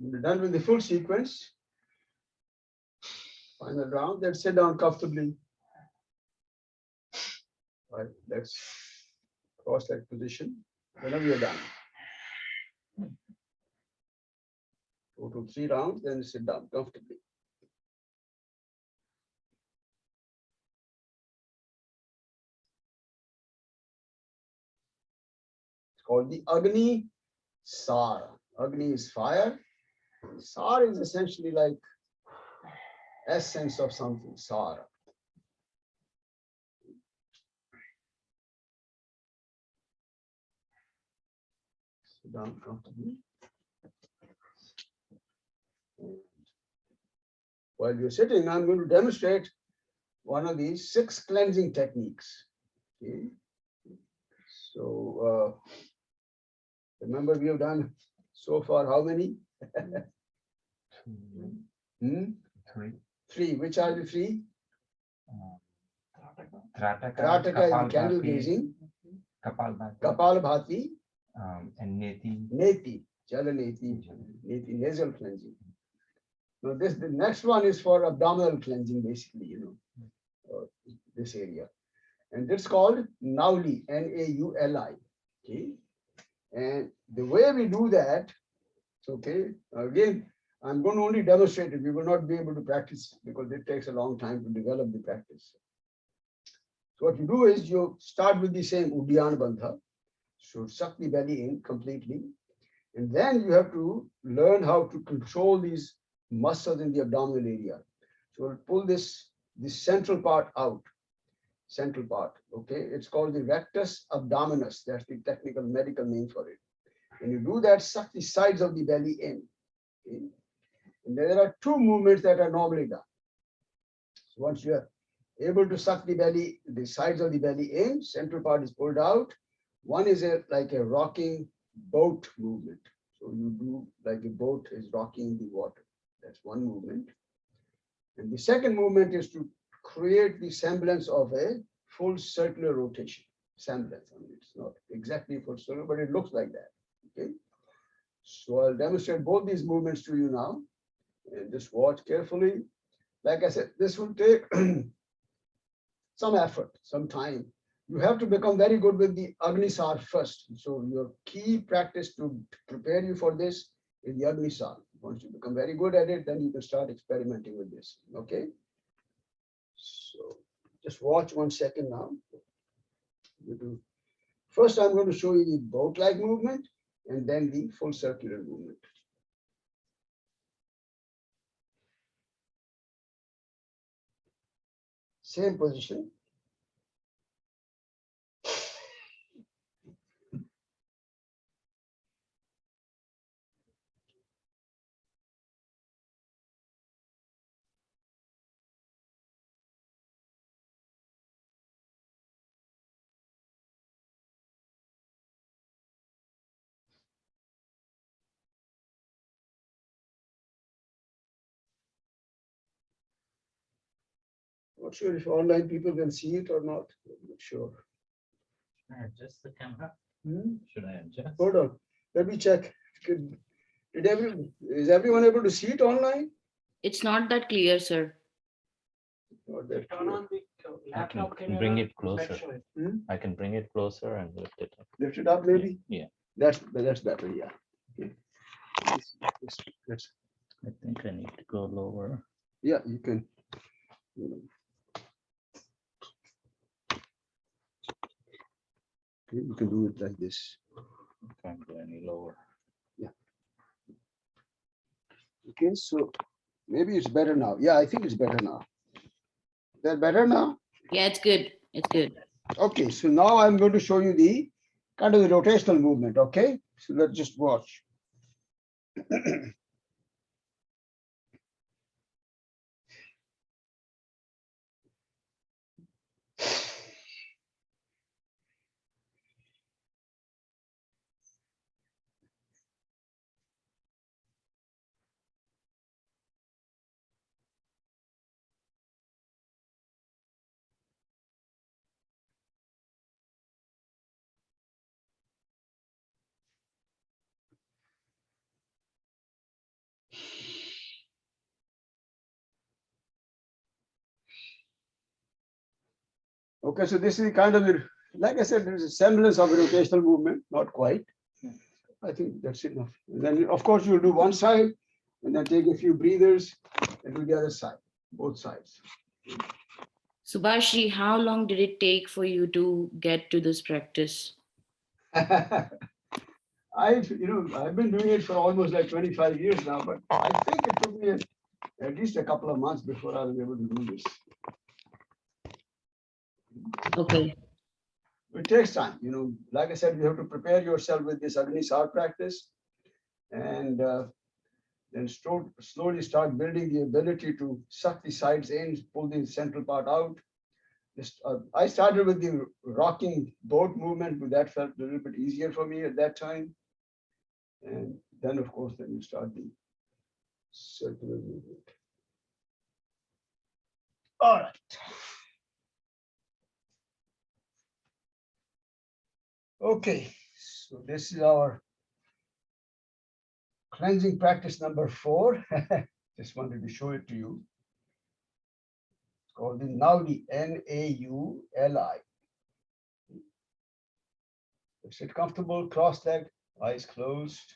When you're done with the full sequence, final round, then sit down comfortably. Right, let's cross that position. Whenever you're done. Total 3 rounds, then sit down comfortably. It's called the Agni Sar. Agni is fire. Sar is essentially like essence of something, Sar. Sit down comfortably. And while you're sitting, I'm going to demonstrate one of these 6 cleansing techniques. Okay. So remember, we have done so far how many? 3. Which are the 3? Trataka is candle gazing. Kapalabhati. And Neti. Neti. Chalaneti. Neti, nasal cleansing. Now the next one is for abdominal cleansing, basically, this area. And it's called Nauli, Nauli. Okay. And the way we do that, okay, again, I'm going to only demonstrate it. We will not be able to practice because it takes a long time to develop the practice. So what you do is you start with the same Uddiyana Bandha. So suck the belly in completely. And then you have to learn how to control these muscles in the abdominal area. So we'll pull this central part out. Central part, okay? It's called the rectus abdominis. That's the technical medical name for it. When you do that, suck the sides of the belly in. Okay? And there are two movements that are normally done. So once you are able to suck the belly, the sides of the belly in, central part is pulled out. One is like a rocking boat movement. So you do like a boat is rocking the water. That's one movement. And the second movement is to create the semblance of a full circular rotation. Semblance. I mean, it's not exactly full circle, but it looks like that. Okay. So I'll demonstrate both these movements to you now. And just watch carefully. Like I said, this will take some effort, some time. You have to become very good with the Agnisar first. So your key practice to prepare you for this is the Agnisar. Once you become very good at it, then you can start experimenting with this. Okay. So just watch 1 second now. First, I'm going to show you the boat-like movement and then the full circular movement. Same position. Not sure if online people can see it or not. I'm not sure. Should I adjust the camera? Hmm? Should I adjust? Hold on. Let me check. Is everyone able to see it online? It's not that clear, sir. Not that Turn clear. on the laptop camera. bring it let closer. show it. I can bring it closer and lift it up. Lift it up, maybe. Yeah. That's better. Yeah. Okay. That's- I think I need to go lower. yeah, you can. Okay, you can do it like this. Can't go any lower. Okay, so maybe it's better now. Yeah, I think it's better now. Is that better now? Yeah, it's good. It's good. Okay, so now I'm going to show you the kind of the rotational movement. Okay, so let's just watch. Okay, so this is kind of, like I said, there's a semblance of a rotational movement, not quite. I think that's enough. And then, of course, you'll do one side and then take a few breathers and do the other side, both sides. Subhashi, how long did it take for you to get to this practice? I've been doing it for almost like 25 years now, but I think it took me at least a couple of months before I was able to do this. Okay. It takes time, like I said, you have to prepare yourself with this Agnisar practice and then slowly start building the ability to suck the sides in, pull the central part out. I started with the rocking boat movement, but that felt a little bit easier for me at that time. And then, of course, then you start the circular movement. All right. Okay, so this is our cleansing practice number 4. Just wanted to show it to you. It's called the Nauli, Nauli. Sit comfortable, cross-legged, eyes closed.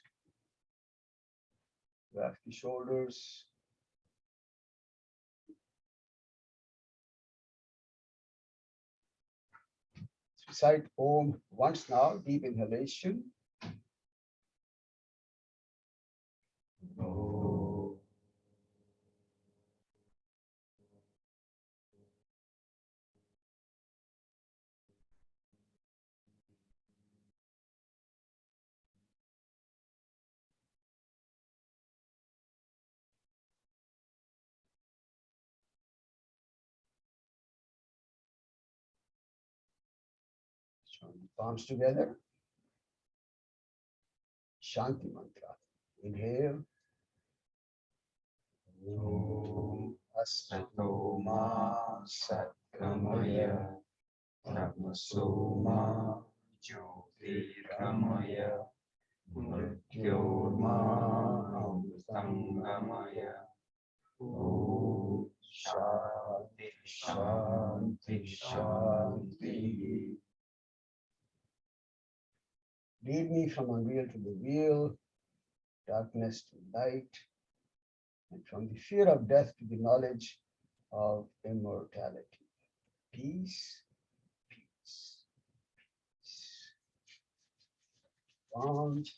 Relax the shoulders. Recite Om once now, deep inhalation. Palms together. Shanti mantra. Inhale. Om Asato Ma Satgamaya Tamasoma Jyotirgamaya Mrityorma Amritangamaya. Om Shanti Shanti Shanti. Lead me from unreal to the real, darkness to light, and from the fear of death to the knowledge of immortality. Peace, peace, peace. Palms.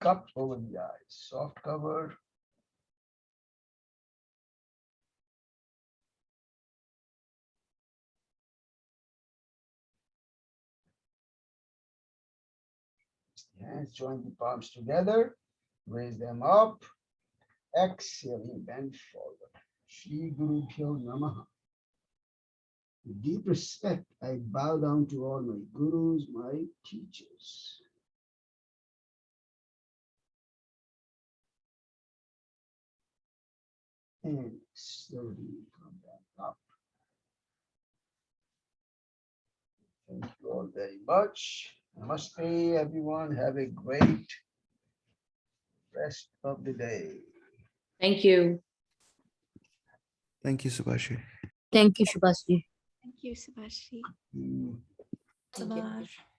Cup over the eyes, soft cover. Hands join the palms together, raise them up, exhaling, bend forward. Shri Guru Bhyo Namaha. With deep respect, I bow down to all my gurus, my teachers. And slowly come back up. Thank you all very much. Namaste, everyone. Have a great rest of the day. Thank you. Thank you, Subhashi. Thank you, Shubhashji. Thank you, Subhashi. Mm. Thank you. Subhash.